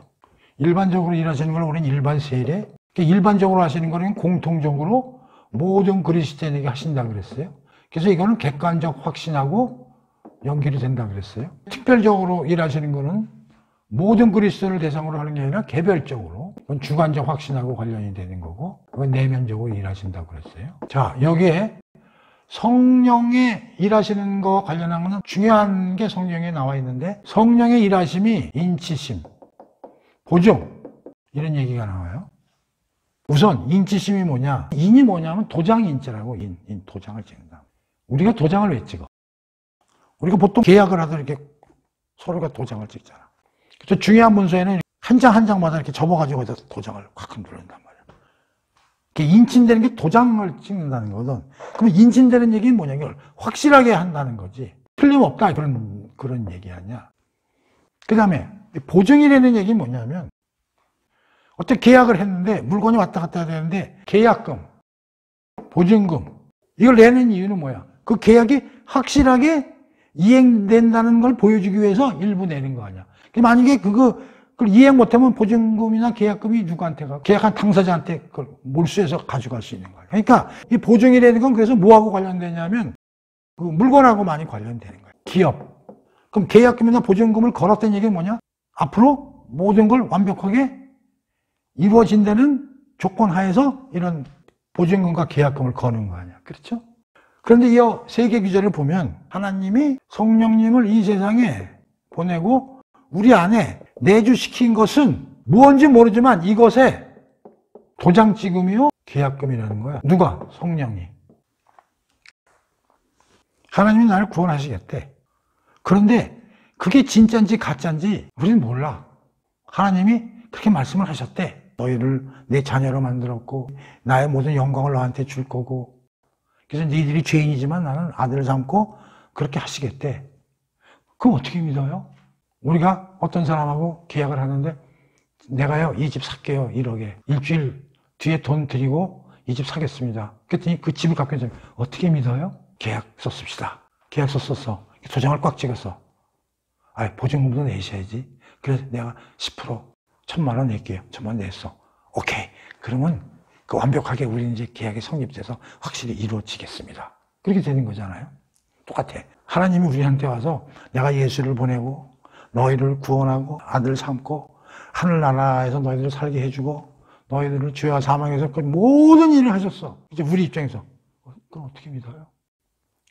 일반적으로 일하시는 걸 우리는 일반 세례, 일반적으로 하시는 거는 공통적으로 모든 그리스도인에게 하신다고 그랬어요. 그래서 이거는 객관적 확신하고 연결이 된다고 그랬어요. 특별적으로 일하시는 거는 모든 그리스도인을 대상으로 하는 게 아니라 개별적으로, 그건 주관적 확신하고 관련이 되는 거고, 그건 내면적으로 일하신다고 그랬어요. 자, 여기에 성령의 일하시는 거와 관련한 거는 중요한 게 성령에 나와 있는데, 성령의 일하심이 인치심, 보증, 이런 얘기가 나와요. 우선 인치심이 뭐냐? 인이 뭐냐면 도장인자라고. 도장을 찍는다. 우리가 도장을 왜 찍어? 우리가 보통 계약을 하다 이렇게 서로가 도장을 찍잖아. 그래서 중요한 문서에는 한 장 한 장마다 이렇게 접어가지고 도장을 확 누른단 말이야. 인친되는 게 도장을 찍는다는 거거든. 그럼 인친되는 얘기는 뭐냐? 이걸 확실하게 한다는 거지. 틀림없다. 그런 얘기 아니야. 그 다음에 보증이라는 얘기는 뭐냐면, 어떤 계약을 했는데 물건이 왔다 갔다 해야 되는데 계약금, 보증금 이걸 내는 이유는 뭐야? 그 계약이 확실하게 이행된다는 걸 보여주기 위해서 일부 내는 거 아니야. 만약에 그걸 이행 못하면 보증금이나 계약금이 누구한테 가? 계약한 당사자한테 그걸 몰수해서 가져갈 수 있는 거야. 그러니까 이 보증이라는 건 그래서 뭐하고 관련되냐면 그 물건하고 많이 관련되는 거야. 기업. 그럼 계약금이나 보증금을 걸었다는 얘기는 뭐냐? 앞으로 모든 걸 완벽하게 이루어진다는 조건 하에서 이런 보증금과 계약금을 거는 거 아니야. 그렇죠? 그런데 이 세계 규제를 보면 하나님이 성령님을 이 세상에 보내고 우리 안에 내주시킨 것은 무언지 모르지만 이것에 도장 찍음이요 계약금이라는 거야. 누가? 성령이. 하나님이 나를 구원하시겠대. 그런데 그게 진짜인지 가짜인지 우리는 몰라. 하나님이 그렇게 말씀을 하셨대. 너희를 내 자녀로 만들었고 나의 모든 영광을 너한테 줄 거고 그래서 너희들이 죄인이지만 나는 아들을 삼고 그렇게 하시겠대. 그럼 어떻게 믿어요? 우리가 어떤 사람하고 계약을 하는데 내가요 이 집 살게요 1억에 일주일 뒤에 돈 드리고 이 집 사겠습니다. 그랬더니 그 집을 갖고 있는 사람이 어떻게 믿어요? 계약서 씁시다. 계약서 썼어. 도장을 꽉 찍었어. 보증금도 내셔야지. 그래서 내가 10% 1,000,000원 낼게요. 1,000,000원 냈어. 오케이. 그러면 그 완벽하게 우리는 이제 계약이 성립돼서 확실히 이루어지겠습니다. 그렇게 되는 거잖아요. 똑같아. 하나님이 우리한테 와서 내가 예수를 보내고 너희를 구원하고 아들 삼고 하늘나라에서 너희들을 살게 해주고 너희들을 죄와 사망에서 그 모든 일을 하셨어. 이제 우리 입장에서 그럼 어떻게 믿어요?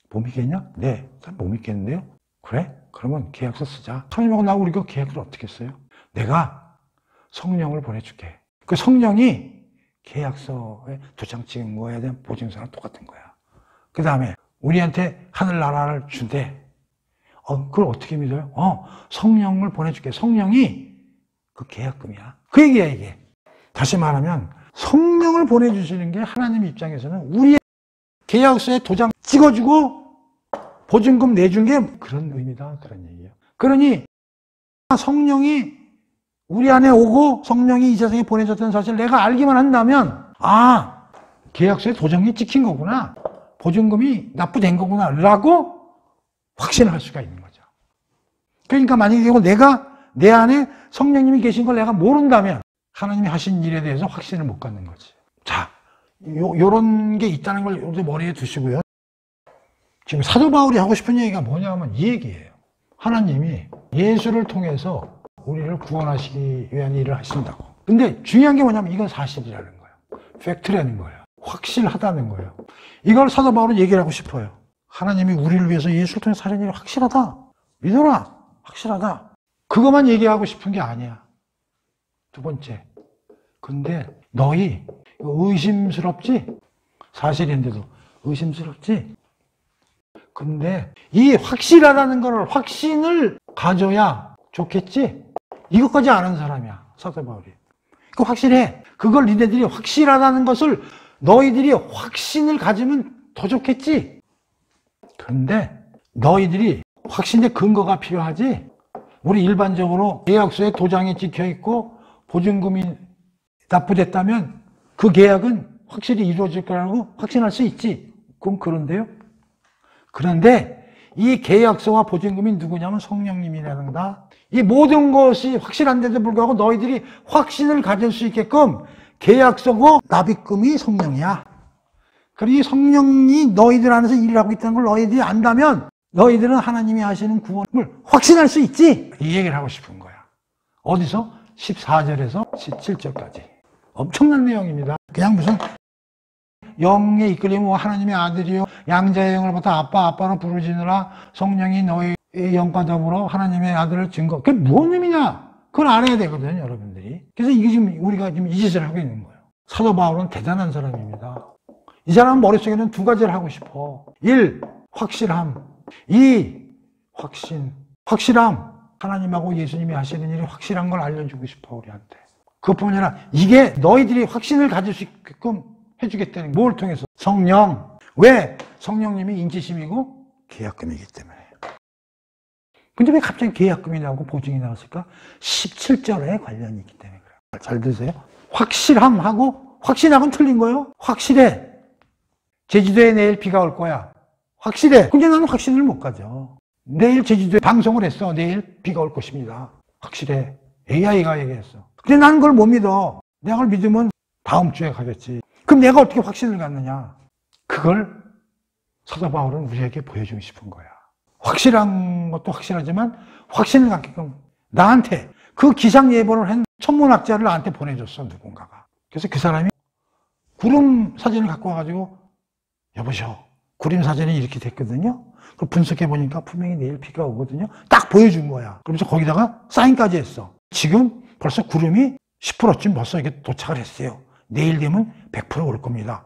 못 믿겠냐? 네. 못 믿겠는데요? 그래? 그러면 계약서 쓰자. 하나님하고 나하고 우리가 계약을 어떻게 써요? 내가 성령을 보내줄게. 그 성령이 계약서에 도장 찍은 거에 대한 보증서랑 똑같은 거야. 그 다음에 우리한테 하늘나라를 준대. 그걸 어떻게 믿어요? 성령을 보내줄게. 성령이 그 계약금이야. 그 얘기야 이게. 다시 말하면 성령을 보내주시는 게 하나님 입장에서는 우리의 계약서에 도장 찍어주고 보증금 내준 게 그런 의미다. 그런 얘기예요. 그러니 성령이 우리 안에 오고 성령이 이 세상에 보내졌다는 사실을 내가 알기만 한다면 계약서에 도장이 찍힌 거구나. 보증금이 납부된 거구나 라고 확신할 수가 있는 거죠. 그러니까 만약에 내가 내 안에 성령님이 계신 걸 내가 모른다면 하나님이 하신 일에 대해서 확신을 못 갖는 거지. 자, 요런 게 있다는 걸 우리 머리에 두시고요. 지금 사도 바울이 하고 싶은 얘기가 뭐냐면 이 얘기예요. 하나님이 예수를 통해서 우리를 구원하시기 위한 일을 하신다고. 근데 중요한 게 뭐냐면 이건 사실이라는 거예요. 팩트라는 거예요. 확실하다는 거예요. 이걸 사도 바울은 얘기를 하고 싶어요. 하나님이 우리를 위해서 예수를 통해 사신 일이 확실하다. 믿어라. 확실하다. 그것만 얘기하고 싶은 게 아니야. 두 번째. 근데 너희 의심스럽지? 사실인데도 의심스럽지? 근데 이 확실하다는 걸 확신을 가져야 좋겠지? 이것까지 아는 사람이야. 사도 바울이. 그 확실해. 그걸 니네들이 확실하다는 것을 너희들이 확신을 가지면 더 좋겠지? 그런데 너희들이 확신의 근거가 필요하지? 우리 일반적으로 계약서에 도장이 찍혀 있고 보증금이 납부됐다면 그 계약은 확실히 이루어질 거라고 확신할 수 있지. 그럼 그런데요? 그런데 이 계약서와 보증금이 누구냐면 성령님이라는가. 이 모든 것이 확실한데도 불구하고 너희들이 확신을 가질 수 있게끔 계약서고 납입금이 성령이야. 그리고 이 성령이 너희들 안에서 일을 하고 있다는 걸 너희들이 안다면 너희들은 하나님이 하시는 구원을 확신할 수 있지. 이 얘기를 하고 싶은 거야. 어디서? 14절에서 17절까지. 엄청난 내용입니다. 그냥 무슨 영에 이끌리면 하나님의 아들이요 양자의 영을 받아 아빠로 부르짖으라 성령이 너희의 영과 더불어 하나님의 아들을 증거. 그게 무슨 의미냐? 그걸 알아야 되거든요, 여러분들이. 그래서 이게 지금 우리가 지금 이 짓을 하고 있는 거예요. 사도 바울은 대단한 사람입니다. 이 사람 머릿속에는 두 가지를 하고 싶어. 1. 확실함. 2. 확신. 확실함. 하나님하고 예수님이 하시는 일이 확실한 걸 알려주고 싶어, 우리한테. 그것뿐 아니라 이게 너희들이 확신을 가질 수 있게끔 해주겠다는 뭘 통해서? 성령. 왜? 성령님이 인지심이고 계약금이기 때문에. 근데 왜 갑자기 계약금이 나오고 보증이 나왔을까? 17절에 관련이 있기 때문에 그래요. 잘 드세요. 확실함하고 확신하고는 틀린 거예요. 확실해. 제주도에 내일 비가 올 거야. 확실해. 근데 나는 확신을 못 가져. 내일 제주도에 방송을 했어. 내일 비가 올 것입니다. 확실해. AI가 얘기했어. 근데 나는 그걸 못 믿어. 내가 그걸 믿으면 다음 주에 가겠지. 그럼 내가 어떻게 확신을 갖느냐? 그걸 사도 바울은 우리에게 보여주고 싶은 거야. 확실한 것도 확실하지만 확신을 갖게끔 나한테 그 기상 예보를 한 천문학자를 나한테 보내줬어, 누군가가. 그래서 그 사람이 구름 사진을 갖고 와가지고 여보시오, 구름 사진이 이렇게 됐거든요. 그 분석해 보니까 분명히 내일 비가 오거든요. 딱 보여준 거야. 그러면서 거기다가 사인까지 했어. 지금 벌써 구름이 10%쯤 벌써 이게 도착을 했어요. 내일 되면 100% 올 겁니다.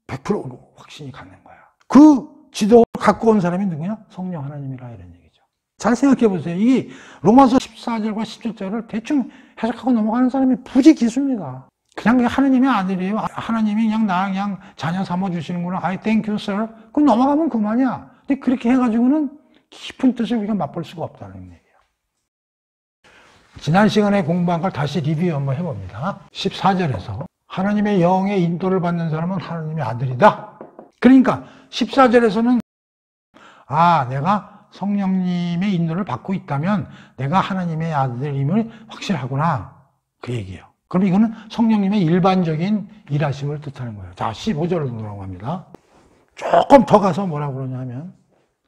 100% 확신이 갖는 거야. 그 지도를 갖고 온 사람이 누구냐? 성령 하나님이라 이런 얘기죠. 잘 생각해 보세요. 이 로마서 14절과 17절을 대충 해석하고 넘어가는 사람이 부지기수입니다. 그냥 하나님의 아들이에요. 하나님이 그냥 자녀 삼아주시는구나. I thank you, sir. 그럼 넘어가면 그만이야. 근데 그렇게 해가지고는 깊은 뜻을 우리가 맛볼 수가 없다는 얘기예요. 지난 시간에 공부한 걸 다시 리뷰 한번 해봅니다. 14절에서 하나님의 영의 인도를 받는 사람은 하나님의 아들이다. 그러니까 14절에서는 내가 성령님의 인도를 받고 있다면 내가 하나님의 아들임을 확실하구나. 그 얘기예요. 그럼 이거는 성령님의 일반적인 일하심을 뜻하는 거예요. 자, 15절로 넘어갑니다. 조금 더 가서 뭐라고 그러냐면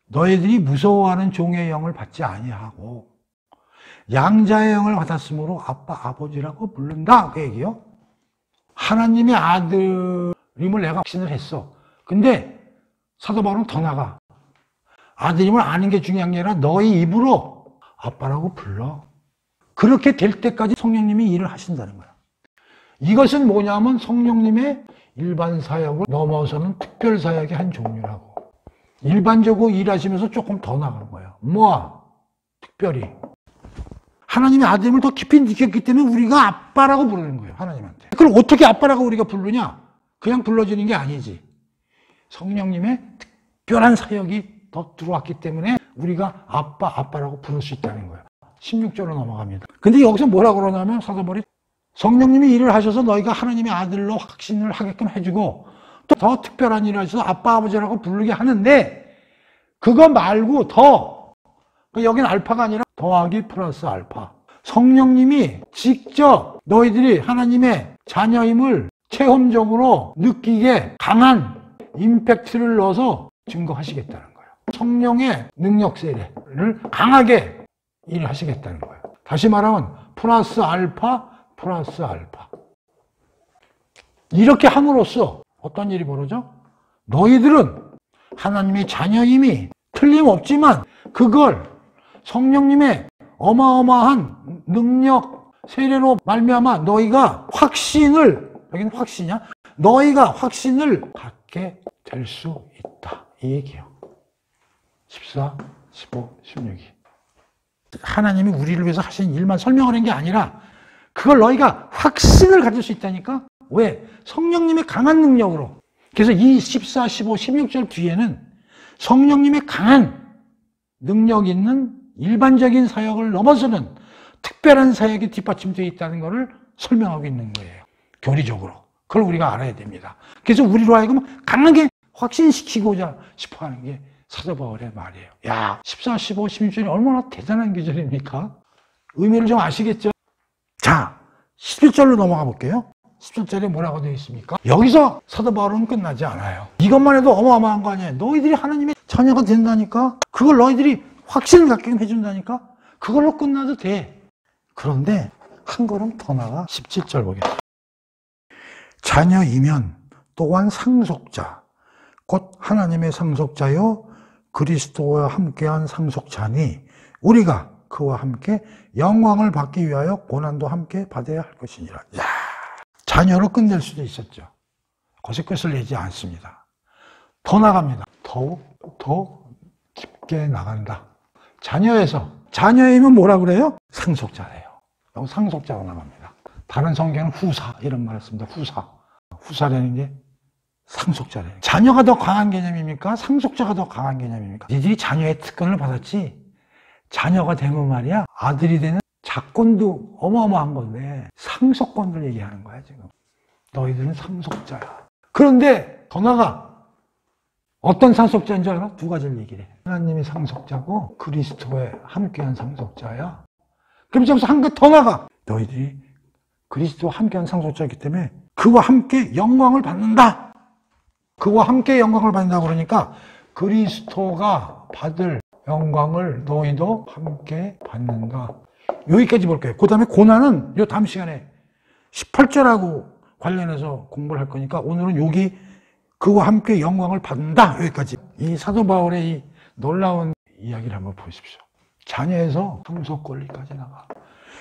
너희들이 무서워하는 종의 영을 받지 아니하고 양자의 영을 받았으므로 아빠, 아버지라고 부른다. 그 얘기요. 하나님의 아들임을 내가 확신을 했어. 근데 사도 바울은 더 나가. 아들임을 아는 게 중요한 게 아니라 너희 입으로 아빠라고 불러. 그렇게 될 때까지 성령님이 일을 하신다는 거야. 이것은 뭐냐면 성령님의 일반 사역을 넘어서는 특별 사역의 한 종류라고. 일반적으로 일하시면서 조금 더 나가는 거야. 특별히. 하나님의 아들임을 더 깊이 느꼈기 때문에 우리가 아빠라고 부르는 거예요. 하나님한테. 그럼 어떻게 아빠라고 우리가 부르냐? 그냥 불러주는 게 아니지. 성령님의 특별한 사역이 더 들어왔기 때문에 우리가 아빠라고 부를 수 있다는 거예요. 16절로 넘어갑니다. 근데 여기서 뭐라고 그러냐면 사도 바울이 성령님이 일을 하셔서 너희가 하나님의 아들로 확신을 하게끔 해주고 또 더 특별한 일을 하셔서 아빠, 아버지라고 부르게 하는데 그거 말고 더 여기는 알파가 아니라 더하기 플러스 알파. 성령님이 직접 너희들이 하나님의 자녀임을 체험적으로 느끼게 강한 임팩트를 넣어서 증거하시겠다는 거예요. 성령의 능력 세례를 강하게 일하시겠다는 거예요. 다시 말하면 플러스 알파 플러스 알파. 이렇게 함으로써 어떤 일이 벌어져? 너희들은 하나님의 자녀임이 틀림없지만 그걸 성령님의 어마어마한 능력, 세례로 말미암아 너희가 확신을, 여기는 확신이야? 너희가 확신을 갖게 될 수 있다. 이 얘기예요. 14, 15, 16이. 하나님이 우리를 위해서 하신 일만 설명하는 게 아니라 그걸 너희가 확신을 가질 수 있다니까? 왜? 성령님의 강한 능력으로. 그래서 이 14, 15, 16절 뒤에는 성령님의 강한 능력 있는 일반적인 사역을 넘어서는 특별한 사역이 뒷받침되어 있다는 것을 설명하고 있는 거예요. 교리적으로. 그걸 우리가 알아야 됩니다. 그래서 우리로 하여금 강하게 확신시키고자 싶어 하는 게 사도 바울의 말이에요. 야, 14, 15, 16절이 얼마나 대단한 구절입니까? 의미를 좀 아시겠죠? 자, 11절로 넘어가 볼게요. 17절에 뭐라고 되어 있습니까? 여기서 사도 바울은 끝나지 않아요. 이것만 해도 어마어마한 거 아니에요. 너희들이 하나님의 자녀가 된다니까? 그걸 너희들이 확신을 갖게 해준다니까? 그걸로 끝나도 돼. 그런데 한 걸음 더 나가 17절 보겠습니다. 자녀이면 또한 상속자, 곧 하나님의 상속자요 그리스도와 함께한 상속자니 우리가 그와 함께 영광을 받기 위하여 고난도 함께 받아야 할 것이니라. 야, 자녀로 끝낼 수도 있었죠. 거기서 끝을 내지 않습니다. 더 나갑니다. 더 깊게 나간다. 자녀이면 뭐라 그래요? 상속자래요. 여기 상속자가 나갑니다. 다른 성경은 후사 이런 말을 씁니다. 후사라는 게 상속자래요. 자녀가 더 강한 개념입니까? 상속자가 더 강한 개념입니까? 니들이 자녀의 특권을 받았지 자녀가 되면 말이야 아들이 되는 자권도 어마어마한 건데 상속권을 얘기하는 거야 지금. 너희들은 상속자야. 그런데 더 나가. 어떤 상속자인 줄 알아? 두 가지를 얘기해. 하나님이 상속자고 그리스도에 함께한 상속자야. 그럼 여기서 한 개 더 나가. 너희들이 그리스도와 함께한 상속자이기 때문에 그와 함께 영광을 받는다. 그와 함께 영광을 받는다 그러니까 그리스도가 받을 영광을 너희도 함께 받는다. 여기까지 볼게요. 그 다음에 고난은 요 다음 시간에 18절하고 관련해서 공부를 할 거니까 오늘은 여기 그와 함께 영광을 받는다. 여기까지. 이 사도 바울의 이 놀라운 이야기를 한번 보십시오. 자녀에서 상속 권리까지 나가.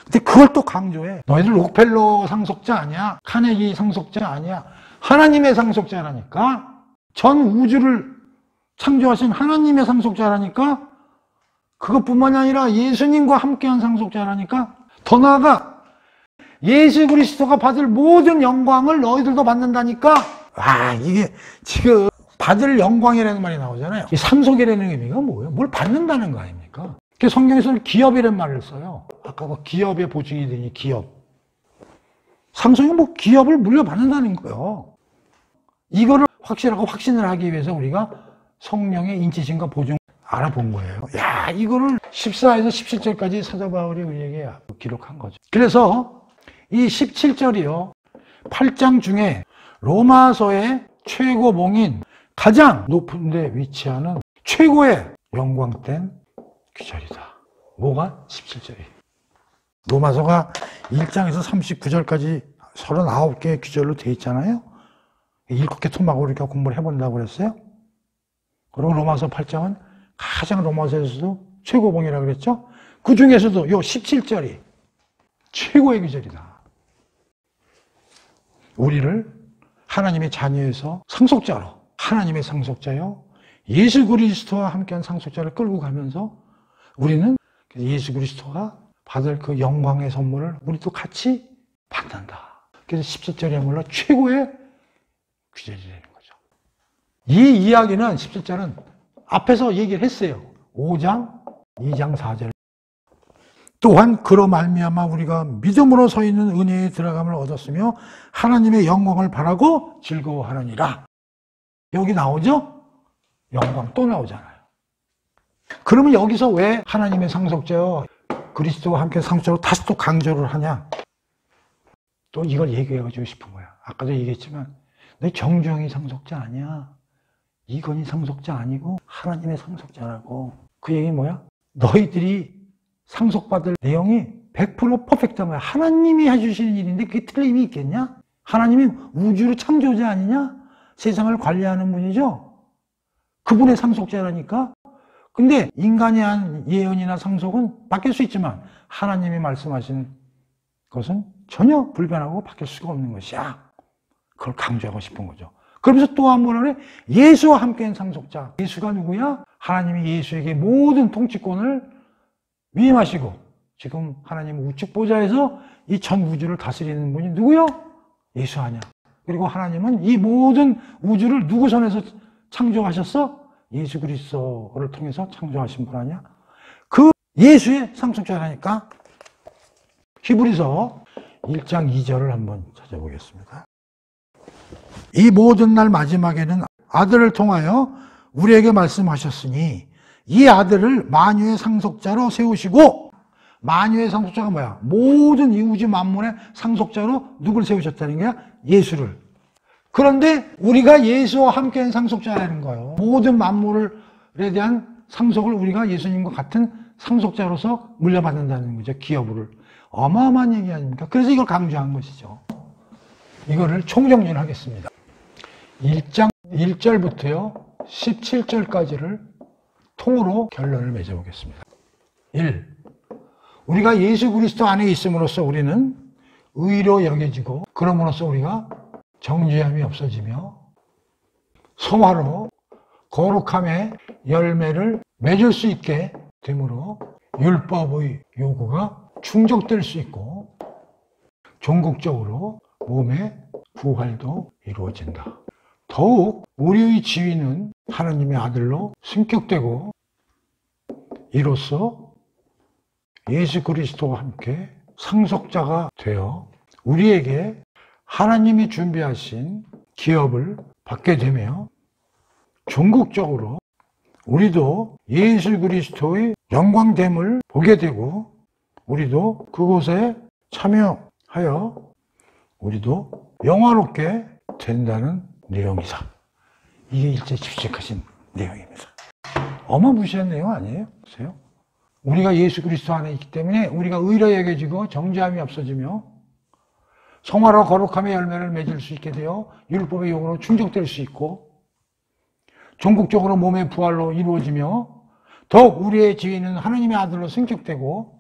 근데 그걸 또 강조해. 너희들 록펠러 상속자 아니야? 카네기 상속자 아니야? 하나님의 상속자라니까? 전 우주를 창조하신 하나님의 상속자라니까? 그것뿐만이 아니라 예수님과 함께한 상속자라니까? 더 나아가 예수 그리스도가 받을 모든 영광을 너희들도 받는다니까? 아, 이게 지금 받을 영광이라는 말이 나오잖아요. 이 상속이라는 의미가 뭐예요? 뭘 받는다는 거 아닙니까? 성경에서는 기업이라는 말을 써요. 아까 그 기업의 보증이 되니 기업. 상속이 뭐 기업을 물려받는다는 거예요. 이거를 확실하고 확신을 하기 위해서 우리가 성령의 인치심과 보증 알아본 거예요. 야, 이거를 14에서 17절까지 사도 바울이 우리에게 기록한 거죠. 그래서 이 17절이요. 8장 중에 로마서의 최고봉인 가장 높은 데 위치하는 최고의 영광된 구절이다. 뭐가? 17절이. 로마서가 1장에서 39절까지 39개의 구절로 되어 있잖아요. 7개 토막으로 이렇게 공부를 해본다고 그랬어요. 그리고 로마서 8장은 가장 로마서에서도 최고봉이라고 그랬죠. 그 중에서도 요 17절이 최고의 구절이다. 우리를 하나님의 자녀에서 상속자로, 하나님의 상속자요, 예수 그리스도와 함께한 상속자를 끌고 가면서 우리는 예수 그리스도가 받을 그 영광의 선물을 우리도 같이 받는다. 그래서 17절이야말로 최고의 구절이라는 거죠. 이 이야기는 17절은 앞에서 얘기를 했어요. 5장, 2장, 4절. 또한 그로 말미암아 우리가 믿음으로 서 있는 은혜에 들어감을 얻었으며 하나님의 영광을 바라고 즐거워하느니라. 여기 나오죠? 영광 또 나오잖아요. 그러면 여기서 왜 하나님의 상속자요 그리스도와 함께 상속자로 다시 또 강조를 하냐? 또 이걸 얘기해주고 싶은 거야. 아까도 얘기했지만 너 정주영이 상속자 아니야. 이건희 상속자 아니고 하나님의 상속자라고. 그 얘기는 뭐야? 너희들이 상속받을 내용이 100% 퍼펙트한 거야. 하나님이 해주시는 일인데 그게 틀림이 있겠냐? 하나님이 우주의 창조자 아니냐? 세상을 관리하는 분이죠? 그분의 상속자라니까? 근데 인간이 한 예언이나 상속은 바뀔 수 있지만 하나님이 말씀하신 것은 전혀 불변하고 바뀔 수가 없는 것이야. 그걸 강조하고 싶은 거죠. 그러면서 또 한 번 그래, 예수와 함께한 상속자. 예수가 누구야? 하나님이 예수에게 모든 통치권을 위임하시고 지금 하나님 우측 보좌에서 이 전 우주를 다스리는 분이 누구요? 예수 아니야. 그리고 하나님은 이 모든 우주를 누구 손에서 창조하셨어? 예수 그리스도를 통해서 창조하신 분 아니야? 그 예수의 상속자라니까. 히브리서 1장 2절을 한번 찾아보겠습니다. 이 모든 날 마지막에는 아들을 통하여 우리에게 말씀하셨으니 이 아들을 만유의 상속자로 세우시고, 만유의 상속자가 뭐야? 모든 이 우주 만물의 상속자로 누굴 세우셨다는 거야? 예수를. 그런데 우리가 예수와 함께한 상속자라는 거예요. 모든 만물에 대한 상속을 우리가 예수님과 같은 상속자로서 물려받는다는 거죠. 기업을. 어마어마한 얘기 아닙니까? 그래서 이걸 강조한 것이죠. 이거를 총정리하겠습니다. 1장 1절부터요 17절까지를 통으로 결론을 맺어보겠습니다. 1. 우리가 예수 그리스도 안에 있음으로써 우리는 의로 여겨지고, 그럼으로써 우리가 정죄함이 없어지며 성화로 거룩함의 열매를 맺을 수 있게 되므로 율법의 요구가 충족될 수 있고 종국적으로 몸의 부활도 이루어진다. 더욱 우리의 지위는 하나님의 아들로 승격되고 이로써 예수 그리스도와 함께 상속자가 되어 우리에게 하나님이 준비하신 기업을 받게 되며 종국적으로 우리도 예수 그리스도의 영광됨을 보게 되고 우리도 그곳에 참여하여 우리도 영화롭게 된다는 내용이다. 이게 일제 집식하신 내용입니다. 어마무시한 내용 아니에요? 보세요. 우리가 예수 그리스도 안에 있기 때문에 우리가 의로 여겨지고 정죄함이 없어지며 성화로 거룩함의 열매를 맺을 수 있게 되어 율법의 요구로 충족될 수 있고 종국적으로 몸의 부활로 이루어지며 더욱 우리의 지위는 하나님의 아들로 승격되고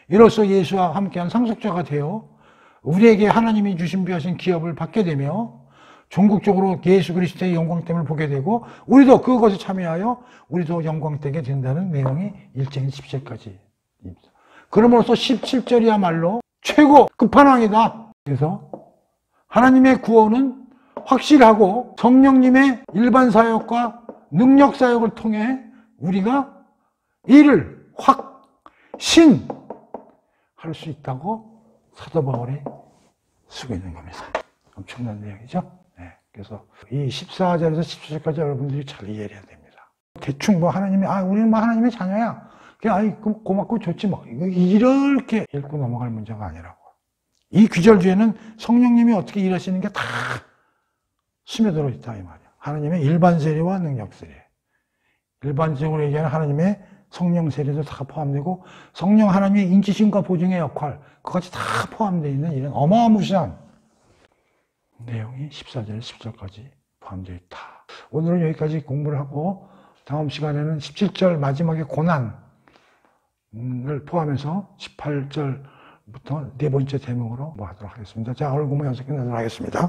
이로써 예수와 함께한 상속자가 되어 우리에게 하나님이 준비하신 기업을 받게 되며 종국적으로 예수 그리스도의 영광됨을 보게 되고 우리도 그것에 참여하여 우리도 영광되게 된다는 내용이 1장 10절까지입니다. 그러므로서 17절이야말로 최고 끝판왕이다. 그래서 하나님의 구원은 확실하고 성령님의 일반 사역과 능력 사역을 통해 우리가 이를 확신할 수 있다고 사도 바울이 쓰고 있는 겁니다. 엄청난 내용이죠. 네. 그래서 이 14절에서 17절까지 여러분들이 잘 이해해야 됩니다. 대충 뭐 하나님이 우리는 뭐 하나님의 자녀야. 그냥 고맙고 좋지 뭐. 이렇게 읽고 넘어갈 문제가 아니라고. 이 귀절 뒤에는 성령님이 어떻게 일하시는 게 다 스며들어 있다 이 말이야. 하나님의 일반 세례와 능력 세례. 일반적으로 얘기하는 하나님의 성령 세례도 다 포함되고 성령 하나님의 인치심과 보증의 역할 그것이 다 포함되어 있는 이런 어마무시한 내용이 14절, 10절까지 포함되어 있다. 오늘은 여기까지 공부를 하고 다음 시간에는 17절 마지막에 고난을 포함해서 18절부터 네 번째 대목으로 하도록 하겠습니다. 자, 오늘 공부 연습 끝내도록 하겠습니다.